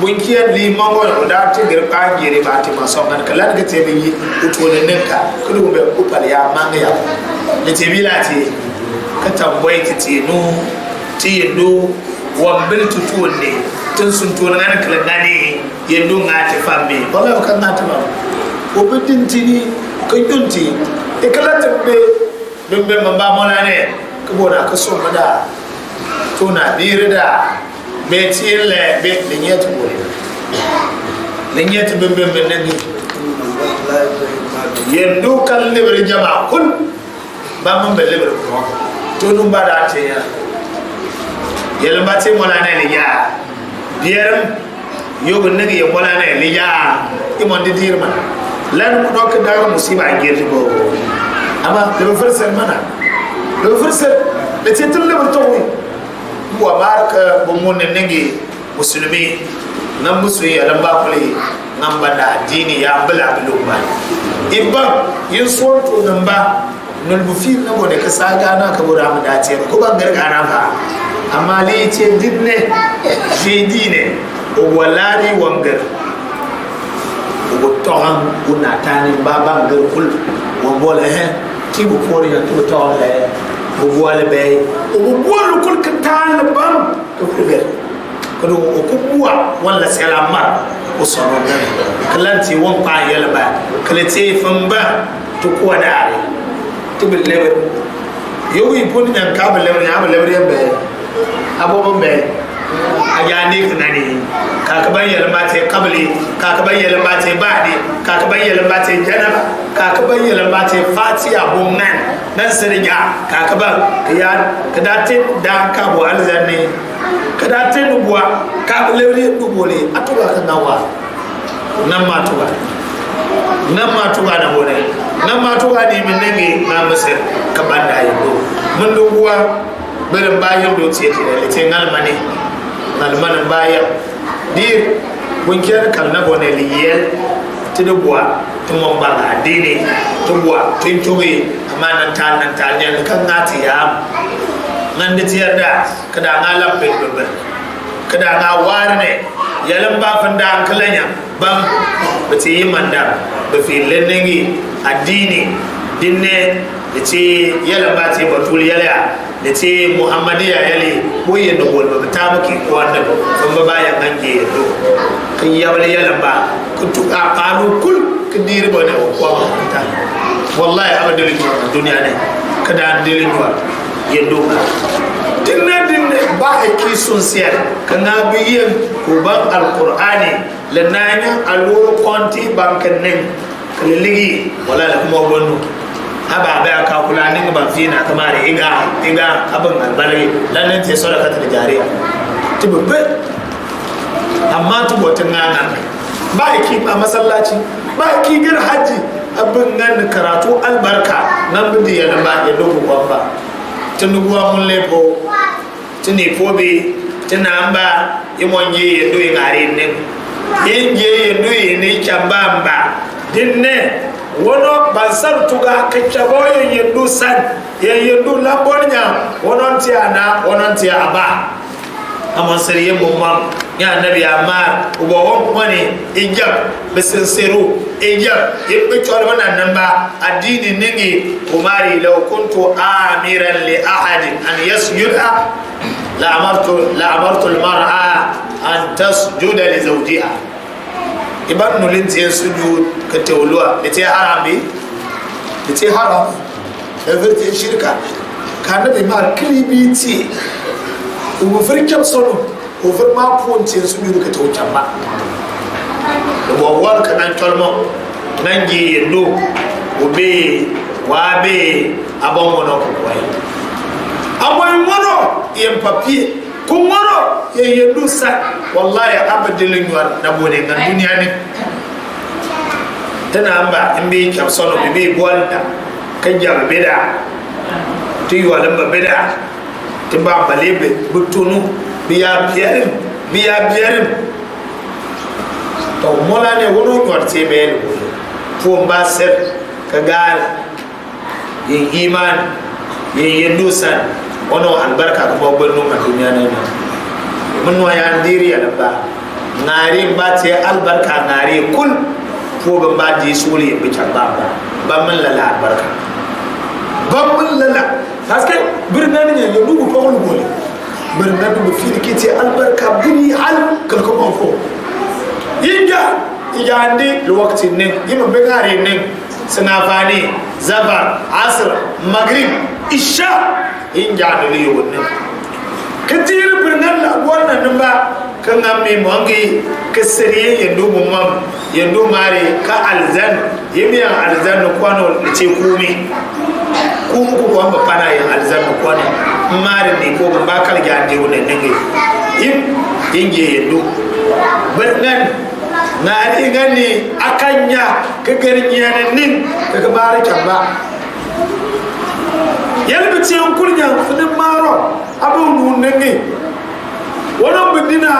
bunkiyan li mango da ta girba gire ba ta maso nan kalan ga te bi to nan ka kudu be ku pal ya manga ya ne te bi la te ka tambaye ta ce no ti yendo wambil tutu ne tun sun to nan kala gane yendo ngati fambe wala ka ngati ba o bidin tini ka yunti e kala tambe bimbe mamba mona ne ka bona ka so mada to na dirida be tile be linyet ko linyet bimbe ne ni yendo kan lebre jama kun ba mun be lebre ko to dum bada te ya yel mbati mola na li ya bieram yogo nagi ya mola na li ya imon di dirma lan ko dok daga musiba ngir bo ama de verser mana de verser le titre le to wi wa barka bo mon nagi muslimi nan musu ya dan ba kule nan banda dini ya bala bulumba ibba yin so to nan ba non bu fi na bone ka saga na ka bura mu dace ko ban garga na fa amma le ce dinne je dine o walari wangar o tohan una tani baba ngar kul wo bola ti bu ko ya to to le bu wala be o bu wala kul ka tan bam to fiber ko do o ku buwa wala salama o sono nan kalanti won pa yala ba kalate famba to ko da tibil lewer yowi pon nyan ka ba lewer ya ba lewer yambe abobon be ajani kanani ka ka bayyana mate qabli ka ka bayyana mate ba'di ka ka bayyana mate janaba ka ka bayyana mate fatiha bunnan dan sirja ka ka ba ya ka datin da ka bo alzanni ka datin buwa ka lewer dubole atuba kan nawa nan ma tuba na bone nan ma tuba ni min ngi na masir ka banda yido mun duwa berin bayan do ce le ce ngalmani ngalman bayan dir bunkiyar kan na bone liyel tidubwa tumon banga dine tubwa tintobe amma nan ta nyan kan ngati ya nan da tiyar da kada ngalam pe bebe kada nga warne yalan ba fanda ankalanya bam bace yi manda ba fi lennegi addini dinne yace yalan ba ce batul yala yace muhammadiya yale boye no bol ba ta maki ko wanda kun ba bayan hange do kan yawle yalan ba kun tuka qalu kul kadir bane ko ta wallahi abadul duniya ne kada dilin wa yendo dinne ba ki sun siyar kana biyan uban alqur'ani lananya alur konti bankanin kaligi wala la kuma bonu aba ba ka kula nin ban fina kamar iga abin albari lanin te sadaka ta jariya tibbe amma to botin ngana ba ki a masallaci ba ki gir haji abin nan karatu albarka nan bidi ya ba ya dogo kwamba tunuwa mun lebo tuni fobe tuna amba imonje yendo ngare ne yenje yendo ne chambamba dinne wono bansar tuga kachaboyo yendo san yendo lambonya wonon ti aba amon seriye mumma ya nabi amma ubo won kwani ijab bisinsiru ijab yibbe tolwa nan namba addini ningi umari law kuntu amiran li ahadin an yasjuda la amartu al mar'a an tasjuda li zawjiha iban nulin tiyan sujud ka tawluwa ite harambi ite haram da virti shirka kana bi ma kribiti o fir kam sono o fir ma pon tin su mi ka to chamba o wal ka nan tolmo nan gi yendo o be wa be abon wono ko koy abon wono yem papier ko wono ye yendo sa wallahi abadil nyuar na bone ngan duniya ne tana amba imbe kam sono be bolda kan jam beda ti wala ba beda ti ba balebe butunu biya biyarim to mola ne wono nyuarte be fo ba set ka gal yin iman yin dusan ono albarka ko bonno ma duniya ne mun no ya ndiri ya ba ngari ba te albarka ngari kul fo ba ji suri bi chamba ba mun lala albarka ba mun lala parce que birnan ne yo dugu to wol bole birnan du fi ki te albarka buni al kal ko bon fo yinga ijandi lo wakti ne yima be ngari ne sanafani zabar asr maghrib isha inja da liyo wannan katir birnan la wannan nan ba kan amme mongi kasariye yando mumam yando mare ka alzan yemi alzan kwano ce kumi ku ku ko ba pana yin alzan kwano mare ne ko ba kal ga de wannan ne inge yando birnan na ri gani akanya ka garniya nin ka bare ba yalbi ce kurnya fudin maro abun nunne wannan budina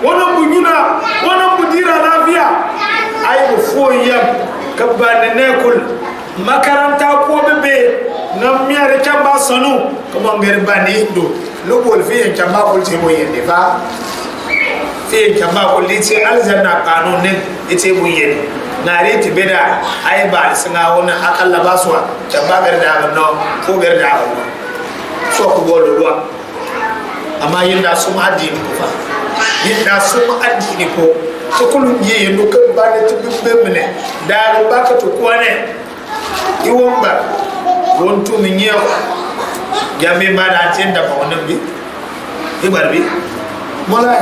wannan buguna wannan budira lafiya ai bu foyam kabban ne kul makaranta ko bebe nan miyar kan ba sanu kuma garba ne do lugol fi kan ba kul ce mo yende fa fi kan ba kul ce aljanna kanun ne ite mu yende nare ti beda ai ba singa wona akalla ba so ta ba garda no ko garda no so ko golo ruwa amma yinda su ma addini ko fa yinda su ma addini ko to kulun ye no kan ba ne tibbe mene da ba ka to ko ne iwon ba won to min ye jambe ba da tenda ba wannan bi ibar bi mola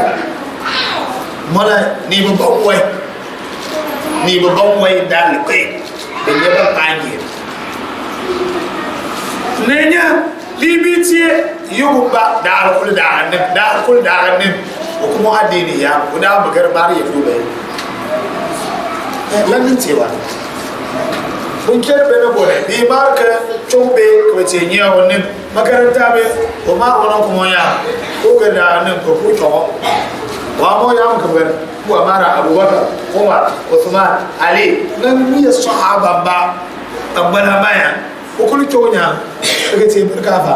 ni ba ba wai ni ba ban wai dal kai da ya ba pangi nenya libitie yuba da kul da hanin ko kuma addini ya guda bugar bari ya dube lannin cewa kun kerbe na bone ni marka chombe ko ce nya wannan makaranta be ko ma wannan kuma ya ko ga da nan ko ku to wa mo ya muka bar ko amara abubakar umar usman ali nan ni sahaba ba tabbana baya ko kullu tonya daga ce barka fa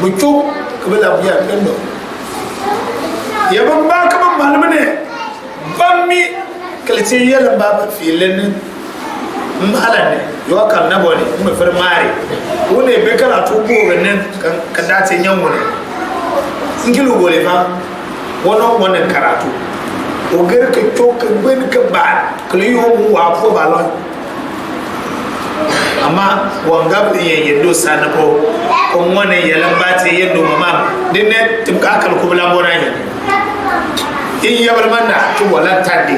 mutu kabila biya dando ya ban ba kaman malama ne ban mi kalce yalan ba filin malan ne yo kan na bone mu far mare wone be karatu ko ganin kan dace yan wone ingilu gole fa wannan karatu o gar ka to ka ben ka ba kliyo mu wa fo balon amma wanga bin yendo sanako kon wannan yalan ba ta yendo mama dinne tim ka kal ko bla mona ne in yabal manda to wala tande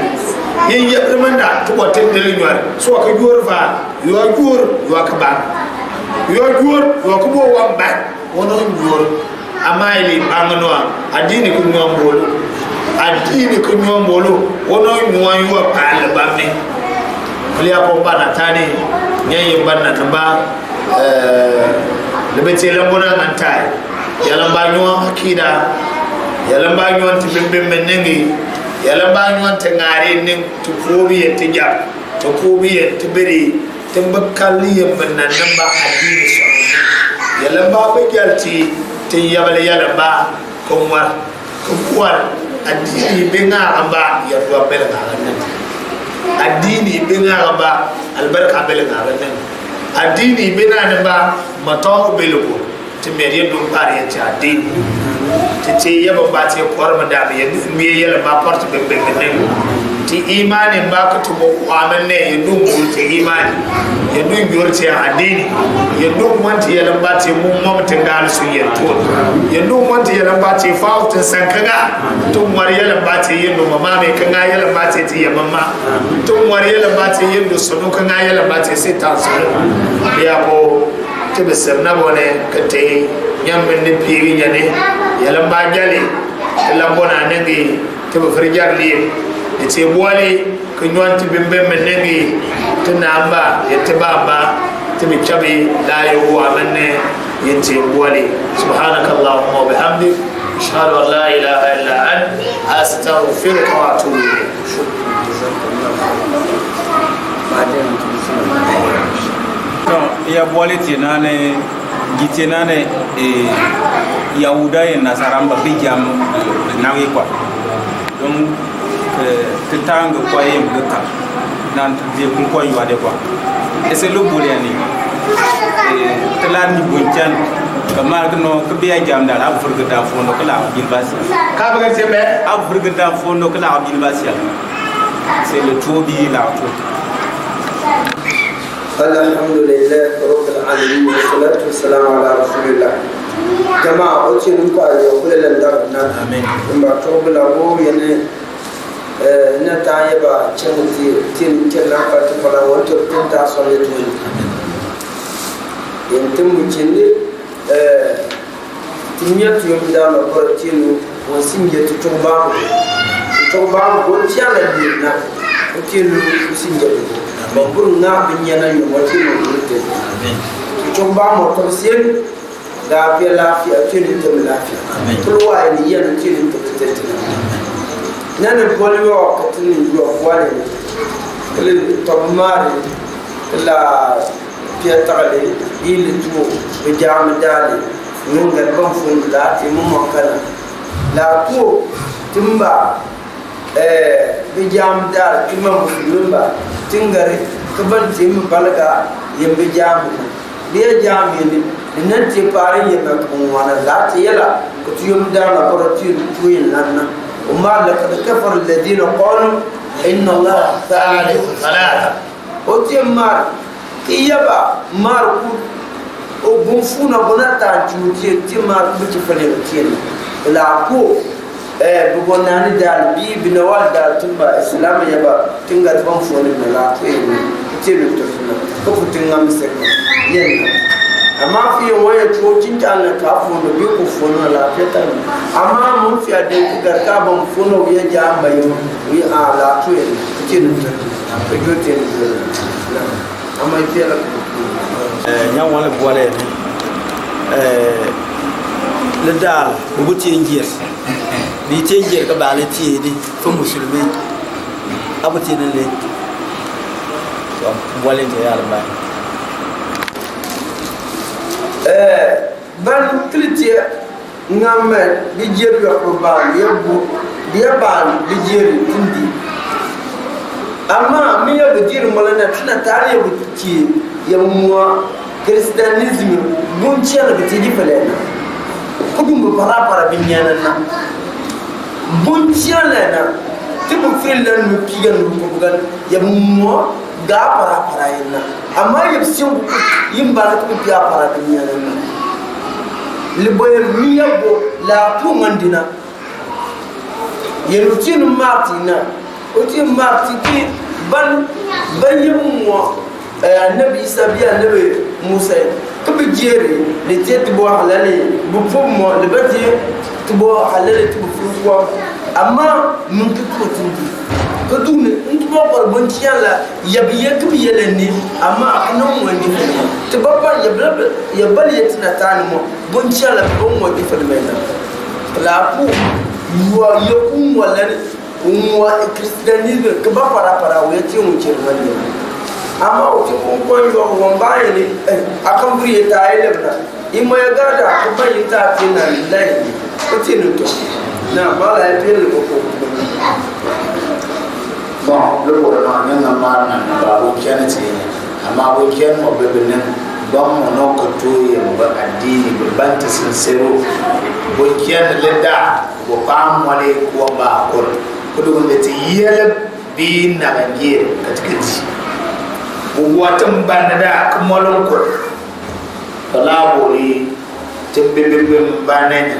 in yabal manda to watin delin yar so ka jor fa yo ka ba yo ko bo wa ba wono jor amma ile bangano adini kunwa mbolo wono nyuwa yuwa pale bame kulia ko bana tani nyayi banna tamba lebete lambona nantai yalamba nyuwa akida yalamba nyuwa tibembe menengi yalamba nyuwa tengare ning tukobi yetija tukobi yetibiri timbakali yembanna namba adini so yalamba begalti tin yabale yalamba komwa addini benga amba ya do bel ngaran addini benga amba albarka bel ngaran addini bena ba mataw belko timere do pare ya addini tete yaba ba te korma da be mi yela ma porte be be ne ti imani ba ka tumo kwanan ne ya dun mulki imani ya dun yorti addini ya dun wanti ya lamba ce mun mamtin ga su ya to ya dun wanti ya lamba ce fa'utun san kaga tun war ya lamba ce yin no mama mai kan ya lamba ce ti ya mamma tun war ya lamba ce yin do sunu kan ya lamba ce sai ta su ya ko ti bisir na bone ka te yammin ni piri ne ya lamba jale lambona ne ti bi firjar liye ce buwale ka nywanti bimbe menengi tunamba yatibaba timi chabi la yuwa manne yente buwale subhanakallahumma wa bihamdik ashhadu an la ilaha illa ant astaghfiruka wa atubu ilayk ya buwale tinane gitinane yahuda et nasaramba bijam nawi quoi donc te tang ko yem ka nan je kun ko yade quoi et c'est le boliani te la ni bonchan kamar no ko biya jam dal ab furga da fondo kala bil basi ka ba se be ab furga da fondo kala bil basi c'est le tobi la to alhamdulillah rabbil alamin wassalatu wassalamu ala rasulillah jama'a o ce nun ko ayo kullal dar na amen ba to bula go yene na taye ba cemuti tin kella ka to fara wato tin ta so ne to yin tin mu cinde tinyatu yum da na ko tinu wasim je to ba go tiala ni na o tinu wasim je ba bur na binya na yo wato no te to ba mo to sien da fi lafiya tinu to lafiya to wa ni yan tinu to te nana boli wa katini yo wale le tomari la piatale il tuo be jam dali nunga ban fun la ti mu makana la tuo timba be jam dal timma muslimba tingare kaban tim balaga yembe jam be jam ni nan ti pare yema ko wana la ti yala ko tuyum dala ko ti tuin lanna وما لقد كفر الذين قالوا إن الله ثالث ثلاثة وتيمار كيبا ماركو وبنفونا بناتا جوتي تيمار بتفلي تيل لا كو بقولنا ندال بي بنوال دال تبا إسلام يبا تنقل بنفونا لا تيل تفلي كفو تنقل مسك يلا amma fi waya cocin ta Allah ka fono bi ko fono la feta amma mun fi ade gar ka ban fono ya ja mai wi ala to ya tin ta jote ni amma fi ala nya wala boale le dal bu ti ngier bi ti ngier ka ba le ti di fo musulmi abu ti ne le so boale te ya ba ban kritia ngame bi jeru ko ba yebu dia ban bi jeru tindi amma mi yebu jeru malana tuna tare yebu ki yamwa kristianisme gun ciyar bi tidi falena kudum bu para binyana na gun ciyar na tibu filan mu kigan mu bugan yamwa ga para yana amma yebsin yimba ko biya para binyana na liboyer miyabo la tu mandina yelutin martina oti martiki ban yimmo annabi sabiya annabi musa ko bi jere le tete bo halale bu fummo le bati to bo halale to fuwa amma mun ko tundi ko dune nti bo par bon tiala yabiye ko yeleni amma akno wandi to baba yabal yetina tan mo bon tiala bon mo di fal mayna la ku wa yakum wala wa kristianisme ko ba para weti mu cermani amma o ti ko yo won baye ni akam briye ta elebna imo ya gada ko baye ta tinan lai ko tinu to na bala ya pele ko bon le ko na nyanga marna ba o kiana ti amma o kiana mo bebenen bon mo no ko to ye mo ba adini be banta sincero bo kiana le da bo pam wale ko ba ko do nde ti yele bi na bangiye katkati buwatan banada kumolon ko wala boli tebebem banen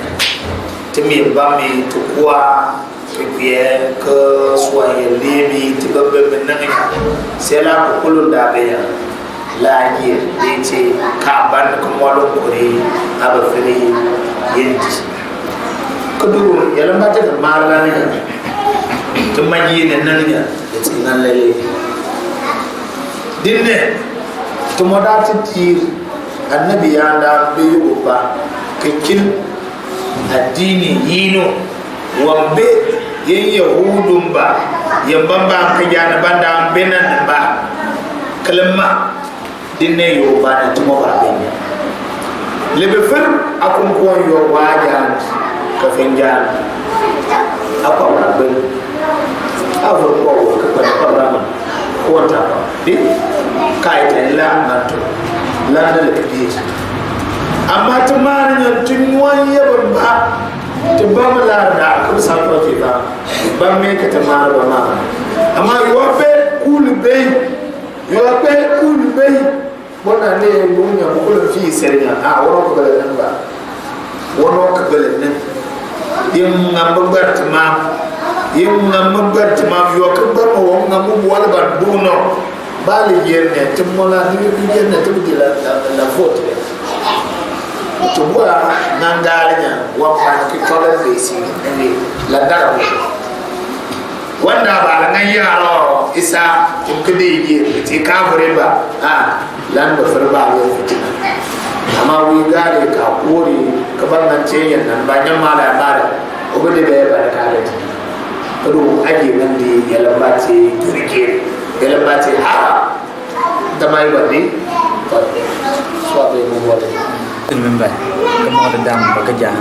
temi bami to kwa kiye ke soye lemi tebebem nanga sela ko kulun da be ya la ye ce ka ban kumolon ko ri aba fere yenti ko duro yalla mata da marala ne to maji ne nan ya ce nan lele dinne to modati tir annabi ya da be yuba kekin addini yino wambe yin yahudun ba yamban ba ka jana banda benan ba kalma dinne yo ba na tumo ba benya lebe fer akon ko yo waja ka fenjan akwa ba ben avu ko ka pa rama ko ta di kai ta la manto la da kidi amma tumani ne tun wani ba to ba mu la da ko sa ko ti ba me ka tamara ba ma amma yo be kul be bona ne bunya ko fi sernya wono ko bele nan ba wono ko bele nan yin ngam bartma yo ko ba mo ngam wala ba duno bali yerne tumola ni yerne to di la vote to bora nandalnya wa pa ki tolen besi ni la dara wanda ba la ngan yaro isa kudi yi ti ka bure ba lan da farba yo fitina amma wi gare ka kori ka bangan cenyen nan ba nyam mala bare o gode be ba ka da to aje nan di yalla ba ce turike yalla ba ce tamai ba di so be mo wala mình vậy cái món đam và cái giá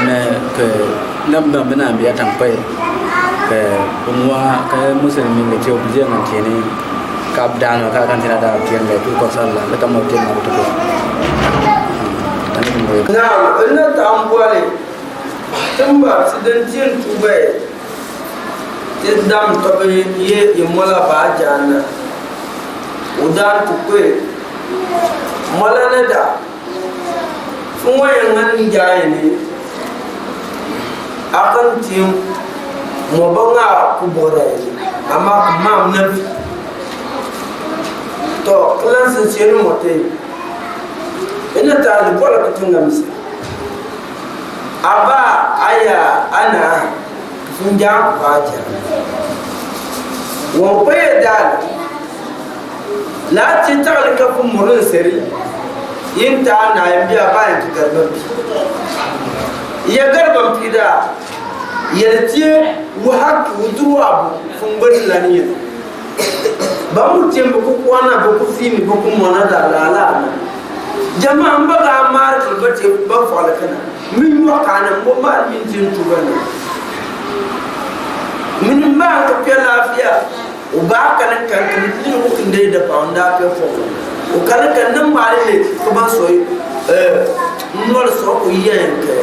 này cái năm năm bên nào bây giờ thằng pe cái hôm qua cái muslim mình cái chiều bây giờ ngày kia này cặp đàn và các anh chị đã tiền về tôi có sao là cái một tiền nào được nào bên đó tạm qua đi chúng ta sẽ đến tiền tu về tiền đam tập về ye imola ba jana udan tu quê mala na da fún wayan nan jaye ne akan tim mo banga ku bora amma mam na to klan sun ce no mote ina ta da bola ka tunga misa aba aya ana fun ja ku aja wo pe dal la ci tagal ka fun morin seri yinta na yin biya bayan ki garban fi ya garban fi da yarce wa haka wuduwa abu fun bari laniya ba mu ce ba ku kwana ba ku fi ni ba ku mona da lala jama'an ba ga mara kalbace ba fara kana min wa kana mo ma min jin tubana min ba ka fi lafiya uba kana kan ni ku kinde da faunda ka fo o kala kan nan mare ne ko ban soyi nol so ko yen ke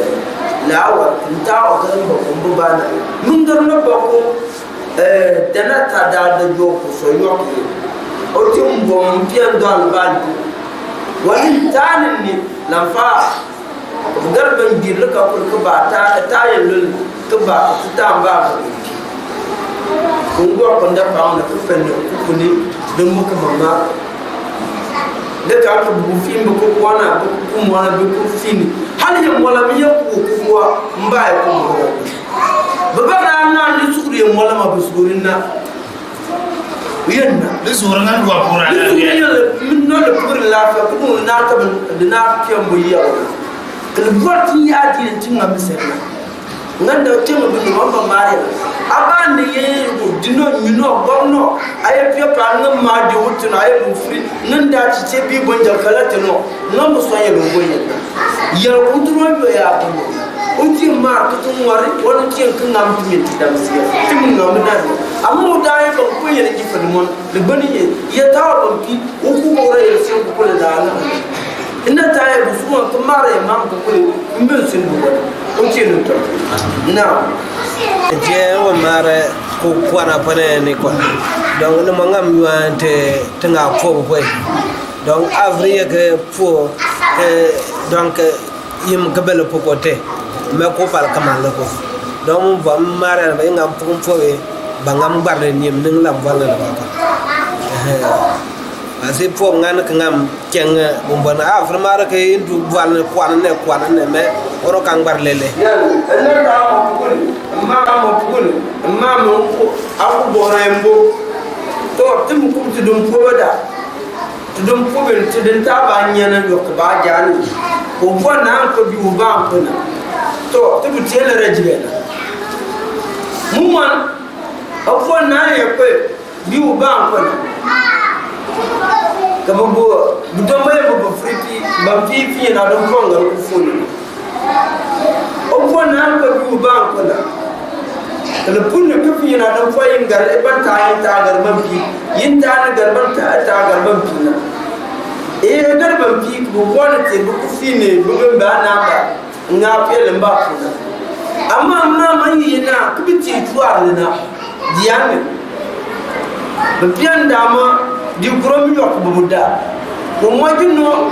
lawa nta o kan ba ko ba na mun dar na ba ko dana ta da jo ko so yo ko o tum bo mun pian do al ba ko wani tanin ni lamfa garban girla ka ko ba ta yin ko ba ta ba ko ngo ko nda pa na ko fen ko ni dum ko mama da ka ko bu fi ko wana ko mona be ko fini hal ya mola mi ya ko ko mba ya ko baba na ni sukuri ya mola ma be sukurin na yenna da suran nan wa qur'an ya min no le pour la fa ko na ta na ke mbo ya ko borti ya di tin ngam serna nganda tema bi mamba mare abande ye ko dino mino borno ay pe pa ngam ma de wutuna ay bu fri nganda ci ce bi bonja kala teno ngam so ya lu boye ya kudro be ya ko uti mar ko tum wari wona ci kan ngam timin dam siya tim ngam na amu dai ko ko ye ci fa mon le bani ye ya taw ko ki o ku mo re se ko le da na ina taye bu suwa ko mare mam ko ko mbel sin bu ko ci lu to na je wa mare ko kwana pane ni ko donc le mangam yuante tanga fo ko donc avril que pour donc yim gabel pokote mais ko fal kamal ko donc mon va mare ba ngam fo ba ngam barne nim ning lam wala ba ko asi fo ngana ngam ceng bon afra mara ke indu wal kwan ne me oro kang bar lele ma mo aku borembo to tim ku tudum poda tudum pobel tudum ta ba nyana yok ba jani ko bona ko bi ba ko na to to bi tele rejibena mumman afwa na ye ko bi ba ko na kama bo butomba ye bo friti ba fifi na do konga ko funi o ko na ko bi ba ko na le punne ko fi na do fayin gar e ban ta gar ban fi yin ta na gar ban ta gar ban fi na e gar ban fi ko ko na te ko fi ne bu ba na ba nga pele mba ko na amma mai yana ko bi ti tuwa na diane be pian dama di kurom yok bubuda ko mojino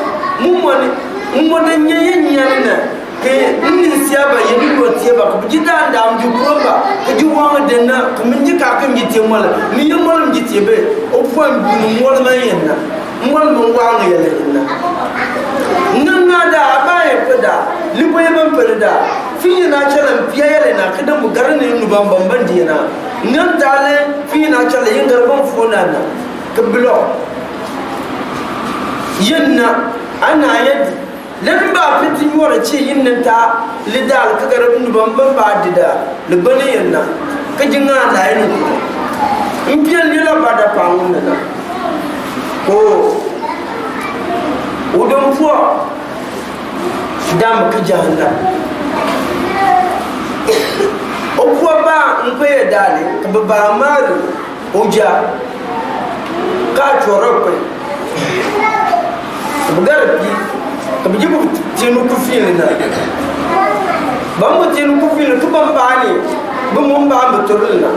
mumone nyenya na ke ni siaba yeni ko tiaba ko jida ndam di kuromba ko ji wama denna ko min ji ka kam jite mala ni yemol mi jite be o fam bi mol ma yenna mol mo wanga yele yenna nanga da abaye fada liboye ban fada fi na chalan piyayele na kada mu garne nu bambam dina nan dale fi na chala yin garban fona na kabilo yenna ana yadi lan ba fitin yora ce yin nan ta lidal ka garabin bambam ba dida libane yenna ka jinga la yin in biyan ne la ba da pamun na ko udon fo dam ka jahannam o ko ba in ko ya dale ka ba maru oja ka choro ko bugarpi ka bijibu tinu ku filina bamu tinu ku filina ku bambani bamu ba mu turlina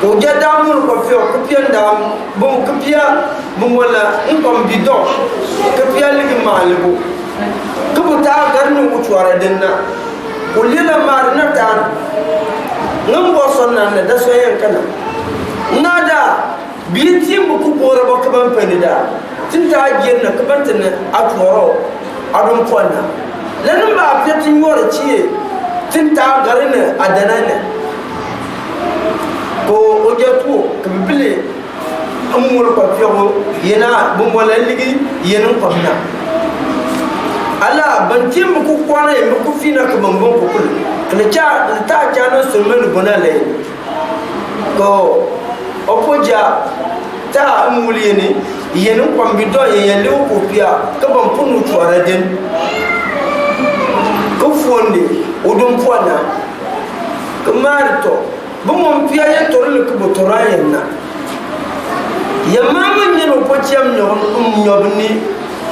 o jadamu ko fio ku pianda bamu ku pia bamu wala in kom bidon ku pia ligi malibu ku buta garnu ku chwara denna o lila marna tan ngam bo sonna da so yan kana nada bitim ku bora ba ka ban penida tinta jenna ka ban tan atoro adon kwana lan ba fitin yore ciye tinta garina adanana ko ojetu ka bibile amul ko fiyo yana bum wala ligi yenan ko na ala ban tim ku kwana e ku fina ka ban bon ko kul kala cha ta cha no sulman bonale ko opoja ta amuli ni yenan ko bido ye le ko pia ka ban punu twara den ko fonde odon fona ko marto bumon pia ye torle ko botora yenna ya mama nyeno ko chiam nyobni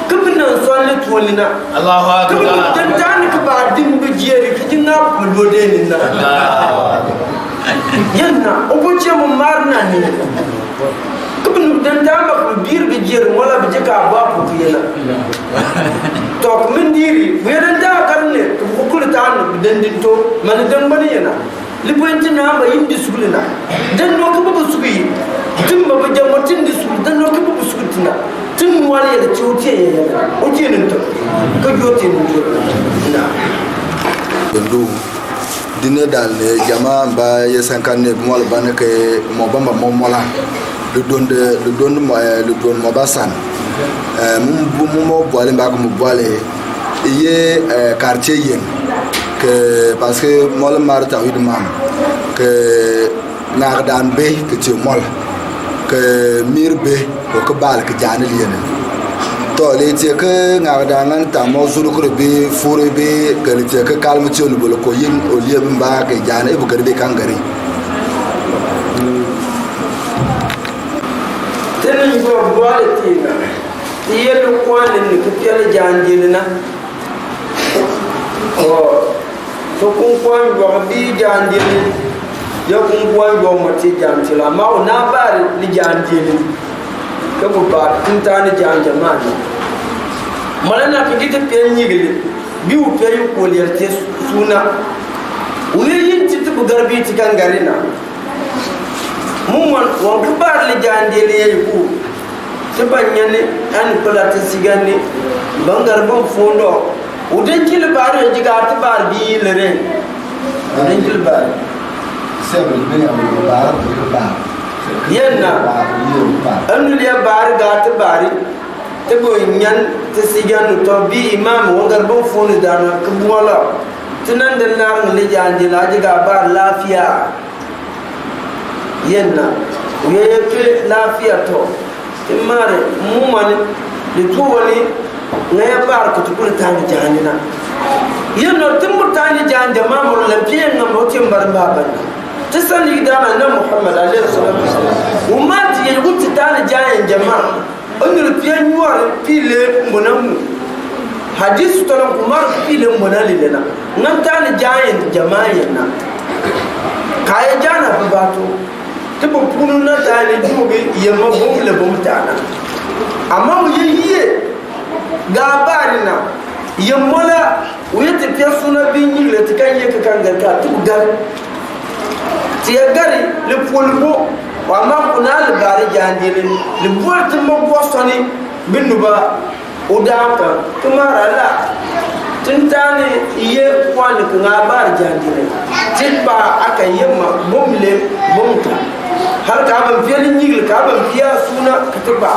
kubna sonle tolina Allahu akbar dan tan ko ba dim be jeri ki dinga ko lode ni na yenna o ko chiam marna ni kubnu dan tan ba ko bir be jeri wala be jeka ba ko yena to ko min diri we dan ta karne ko ko tan dan din to man dan bani yana lipointi na ba yindi sugulina dan no ko ba sugi timba ba jamotin di sugul dan no ko ba sugutina tin wali da ciwote ya o jinin to ko jote ni na ndu dine dal jama ba yesankan ne mol ban ke mo bamba mo mola le don mo basan mum mo boale ba ko mo boale ye quartier yen que parce que mol marta wi mam que nar dan be que ti mol que mir be ko bal ke janel yene to le ti que nar dan ta mo zuru ko be fure be que le ti que calme ti lu ko yin o liye ba ke janel bu garbe kangare tenen go boale ti na yelo ko ni ko tiala janjina to kun kwan yo bi jande ya kun kwan yo mate jante la ma na bari ni jande ni ka bu ba tin ta ni janje ma ni malana ka gita pe nyigili bi u pe yu ko lerte suna uye yin ti tu garbi ti kan garina mun wa ku bar li jande le ku te banyane an plate sigani bangar bon fondo udan kil bar jiga ta bar bi lere udan kil bar sebe ne ya bar bar yenna anu liya bar ga ta bari te bo nyan te siganu to bi imam wangar bon fondo dana ku wala tunan da nar le jande la jiga bar lafiya yenna uye pe lafiya to imare mumani lituwani na ya bar ku tukul tani janina yeno timu tani janja mamul lafiya ngam hotim barba ban tisani dana na muhammad alaihi salatu wasallam umati ye gutti tani jayan jama'a onul piyan yuwar pile munamu hadis tolam kumar pile munalilena nan tani jayan jama'a yana kaya jana babato tibu punu na tani dubi yamma bumle bumtana amma mu yiye gabari na yammola wuyete piasuna binyi le tikanye ka kangarka tibu gar tiya gari le polbo wa ma kuna le bari jandile le bolti mo bosoni binuba udaka kumara la tintani iye kwani ka bari jandile tibba aka yamma bumle bumta har ka ban fiye nyigil ka ban fiya suna katiba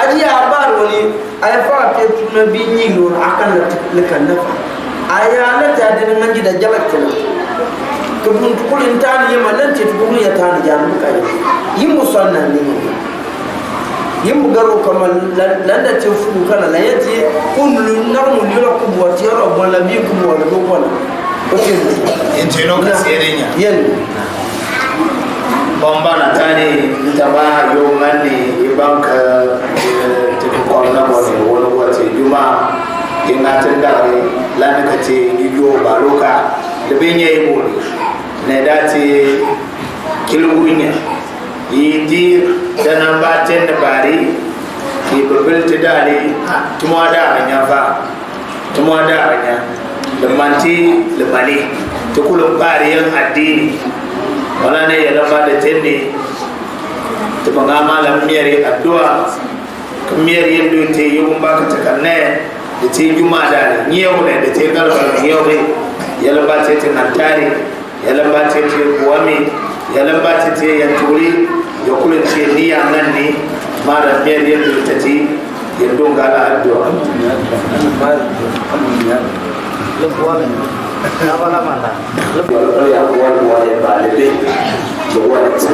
aji abar woni ay fa pe tuna bi nyigil akan le kan nafa aya la ta din ngi da jalaktina to mun kul intani yama lan te tubu ya tan janu kai yimu sanna ni yimu garo kamal lan da te fu kana la yati kun lu narmu ni ro ku bo ti ro bon la bi ku bo do bona o te inteno ka serenya yen bomba na tani ntaba yo ngani ibanka tiku konna woni wono wati juma inga tendare lan ka te yo baroka de benye iboni ne dati kilunya yidi dana ba tende bari ki bebel te dali tumada anya fa tumada anya de manti le bali to kulum bari yan addini wala ne ya lamba da tende to banga malam miyari addu'a miyari yendo te yum ba ka takanne da te juma da nyew ne da te galba nyew ne ya lamba te te nantari ya lamba te te buwami ya lamba te te yanturi ya kulun te ni nan ne mara miyari yendo te te yendo ngala addu'a Nabala manda. Kalau yang buat yang balik, buat itu,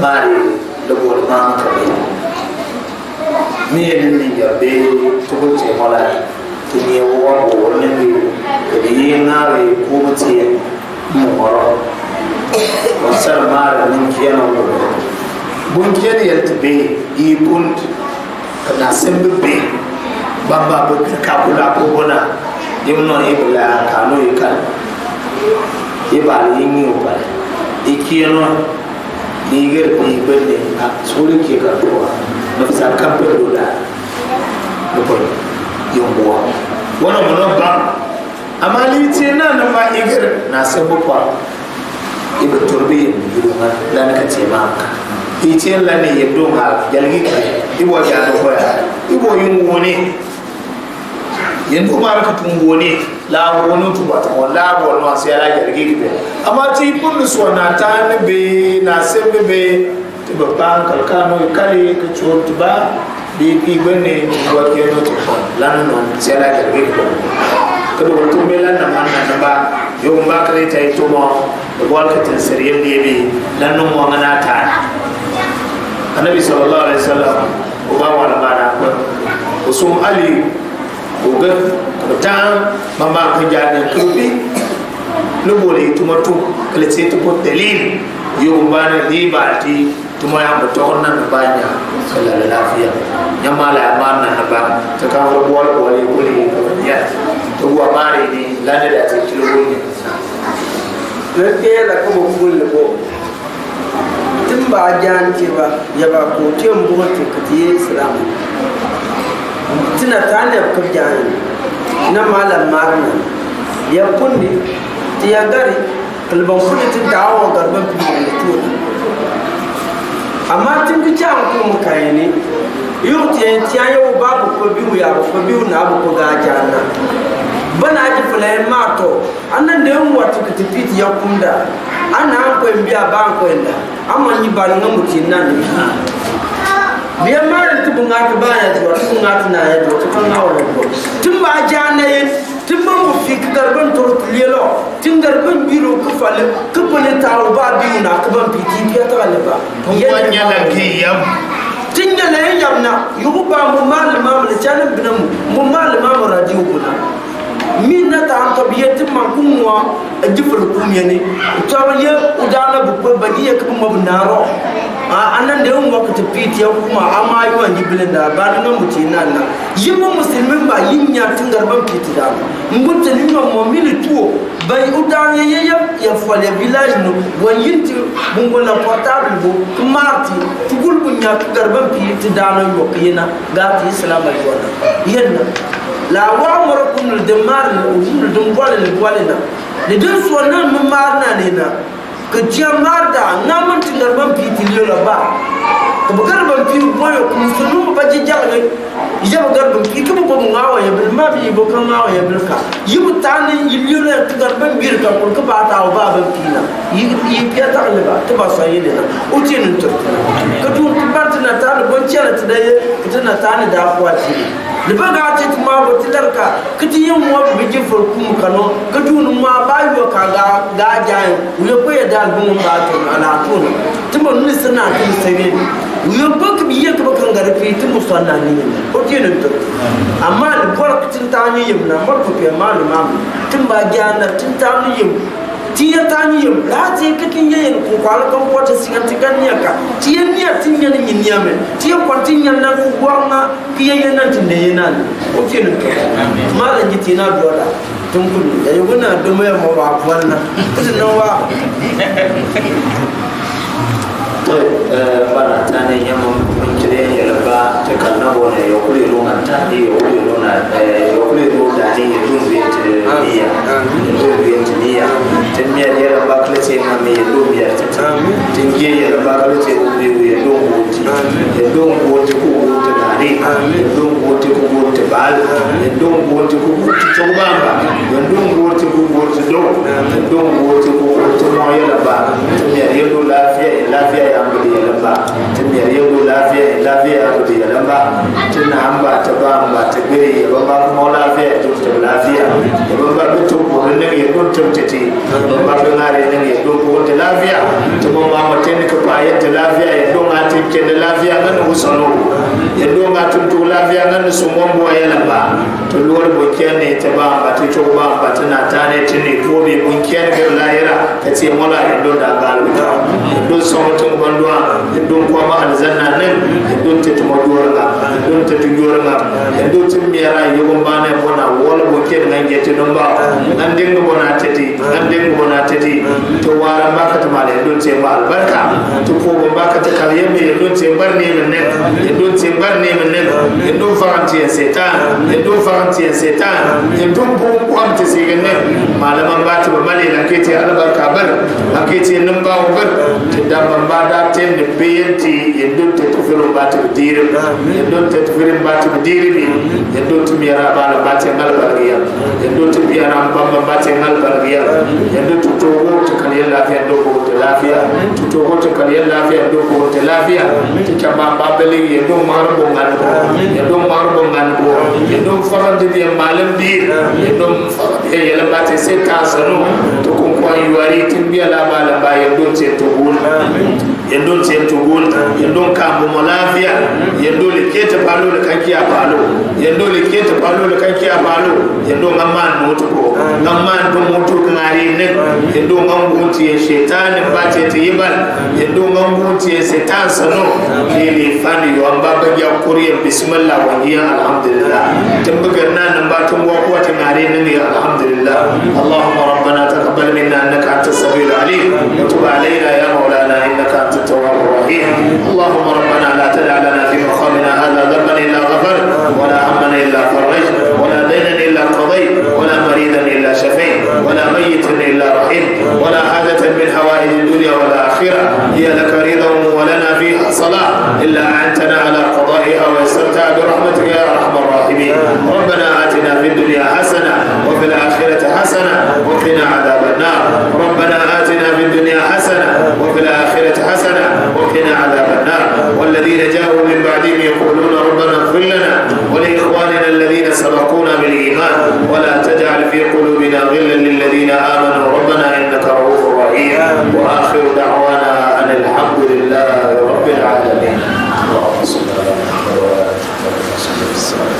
mari lebuat mana kali. Ni ni jadi cukup cemola. Ini orang ni jadi nari kumci murah. Pasal mari mungkin orang mungkin yang tebe ibun kena sembe bamba berkabula kubona. Yimno ibla kanu ikan ibal yingi ubal ikiyano diger ibende suri ke ka to no sa kampe dola do yombo wona mono ba amali tina na ma iger na sebo kwa ibe turbi yidu ha dan ka tema ka itin la ne yedo ha jalgi ka ibo ja no ko ya ibo yungu woni yendo mara ka tungone la wono tuba to la wono sai la jargi be amma ti kullu so na tan be na sembe be to ba kalkano kale ka chontu ba bi ki bane wa ke no to lan no sai la jargi be ka do to be lan na man na ba yo ba kale tai to mo do wal ka tan sariyem be be lan no mo ngana ta annabi sallallahu alaihi wasallam ko ba wala bara ko usum ali ugan kebetulan mama kerjaan kubi lu boleh cuma tu kalau saya tu pun telin yo bana di bati cuma yang betul nan banyak kalau lafiya nyamala mana nabang sekarang boleh boleh ya wa mari ni landa da ta kilo ne na ke la ko ko le ko tun ba jan ce ba ya ba ko te mu ko ke kati islam tina tane ko jan na malam marna ya kundi ti ya gari kalban kudi tin dawo garban fi ne to amma tin bi jan ko mu kai ne yau ti ya yau babu ko biyu ya ko biyu na abu ko ga janna bana ji fulai mato annan da yan wata kitipiti ya kunda ana ko biya ba ko inda amma ni ba nan mutin nan ne biya maran tubun aka ba ya zuwa tubun aka na ya zuwa tubun na wala ko tun ba jana yin tun ban mu fi garban tortillelo tun garban biro ku fale ku fale tawo ba biyu na ku ban piti biya ta wala ba wanya la ki yam tinga la yamna yugo ba mu malama mu chanan binamu mu malama mu radio kuna min na ta to biyati man kunwa ajifur kumyani to ye udana bu bagiye ku mo binaro anan da yawan wakati fiti ya kuma amma yi wa jibilin da ba na mutu nan na yi mu musulmin ba yin ya tun garban fiti da mutu ni ma mo mili tuo bai udan ya fale village no gon yinti bungona portable bo marti tugul bunya garban fiti da no yo kina ga ti islam al wala yenna la wa marakun de mar no dum wala na de dun so nan mu marna ne na ka jamar da namun tingarban fitiliyo la ba ka garban fi boyo kuma sunu ba ji jaga ya garban fi kuma ba mu ngawa ya bil ma bi bo kan ngawa ya bil ka yi mutane iliyo la tingarban bir ka ko ba ta ba ban kina yi ya ta le ba ta ba sai ne na o ce nun to ka tun ba ta na ta bon ce ta da ita na ta da akwa ce le ba ga ce kuma ba tilar ka kiti yin mo bi ji fur kuma kano ka tun ma ba yo ka ga jayin le ko ya da gun ba to ala to tuma ni sana kin sai ne yo bak bi ya ka kan garfi tun musanna ni o ce nun to amma le barkatin ta ni yim na mar ko pe maluma tun ba gyana tun ta ni yim tiya tani yim la ti kakin yen ko kwala kan pota singan tikan niya ka tiya niya tin yen ni niya me tiya kontin yan na ku gwanga kiya yen nan tin de yen nan o kin to malan ji tina dola tun kun ya yuguna do me mo ba kwanna tin no wa to bana tane yamma mun kire ya ba ta kanna bona yo kule ro nan ta yo kule ro na yo kule ro da ni dun bi niya dun bi niya tin miya ya ba kle ce ma me do biya ta tin ge ya ba kle ce do bi ya do wuti ya do wuti ku wuti na ri ya do wuti ku wuti bal ya do wuti ku wuti to ba ba ya do wuti ku wuti do ya do wuti ku wuti mo ya ba tin miya ya do lafiya ya mu ya ba tin miya ya do lafiya ya mu ya ba tin na amba ta ba amba ta gire ya ba mo lafiya to lafiya ya ba to ko ne ya do tumtiti ba ga ngare ne ya do ko ta lafiya to mo ma maten ka pa ya ta lafiya ya do ma tin ke da lafiya nan usano ya do ma tun to lafiya nan su mon bo ya ba to lor bo ne ta ba ta to ba ta na ta ne tin ko be mun ken ga lahira ta ce mola ya do da galu ta do so tun bandwa ya do ko ma aljanna nan ya do ta to modora ga do ta to yora ga ya do tin mi ara yo go ba ne bona wala bo ken nan ge tin ba nan dinga bona tati nan dinga bona tati to wara ba ka ta male do ce ba albarka to ko ba ka ta kariye me do ce bar ne men ne do ce bar ne men ne do faranti setan do faranti setan do bo ko am te se ne malaman ba ta male la ke ce albarka bar ake ce nan ba bar da ban ba da ten de benti do te to fero ba ta dire do te to fero ba ta dire ni do to mi ara ba la ba ta ngal bargiya do to bi ara ba ba ta ngal bargiya do to to go to kan yalla lafiya do ko to lafiya to go to kan yalla lafiya do ko to lafiya to ka ba ba bele do mar bo ngal do mar bo ngal do farande bi malam bi do e yalla ba ta se ta sanu to ko ko yuari tin bi ala ba la ba do se to gol yendo se to gol yendo ka bo lafiya yendo le kete palo le kan kiya palo yendo le kete palo le kan kiya palo yendo ngamman no to ko ngamman do moto ngari ne yendo ngambu ti shaitan ba te yibal yendo ngambu ti setan sano ni fani yo amba ba ya kuriya bismillah wa ya alhamdulillah tambagar nan ba tun wa ko ta ngari ne الله. اللهم ربنا تقبل منا انك انت السميع العليم وتب علينا يا مولانا انك انت التواب الرحيم. اللهم ربنا لا تدع لنا في مقامنا هذا ذنبا الا غفرت ولا هما الا فرجت ولا دينا الا قضيت ولا مريضا الا شفيت ولا ميتا الا رحمت ولا حاجة من حوائج الدنيا والاخره هي لك رضا ولنا فيها صلاح الا اعنتنا على قضائها ويسرتها برحمتك يا ارحم الراحمين. ربنا آتنا في الدنيا حسنة وفي الآخرة حسنة وقنا عذاب النار. ربنا آتنا في الدنيا حسنة وفي الآخرة حسنة وقنا عذاب النار. والذين جاءوا من بعدهم يقولون ربنا اغفر لنا ولإخواننا الذين سبقونا بالإيمان ولا تجعل في قلوبنا غلا للذين آمنوا ربنا إنك رؤوف رحيم. وآخر دعوانا أن الحمد لله رب العالمين. اللهم صل على محمد وعلى آله وصحبه وسلم.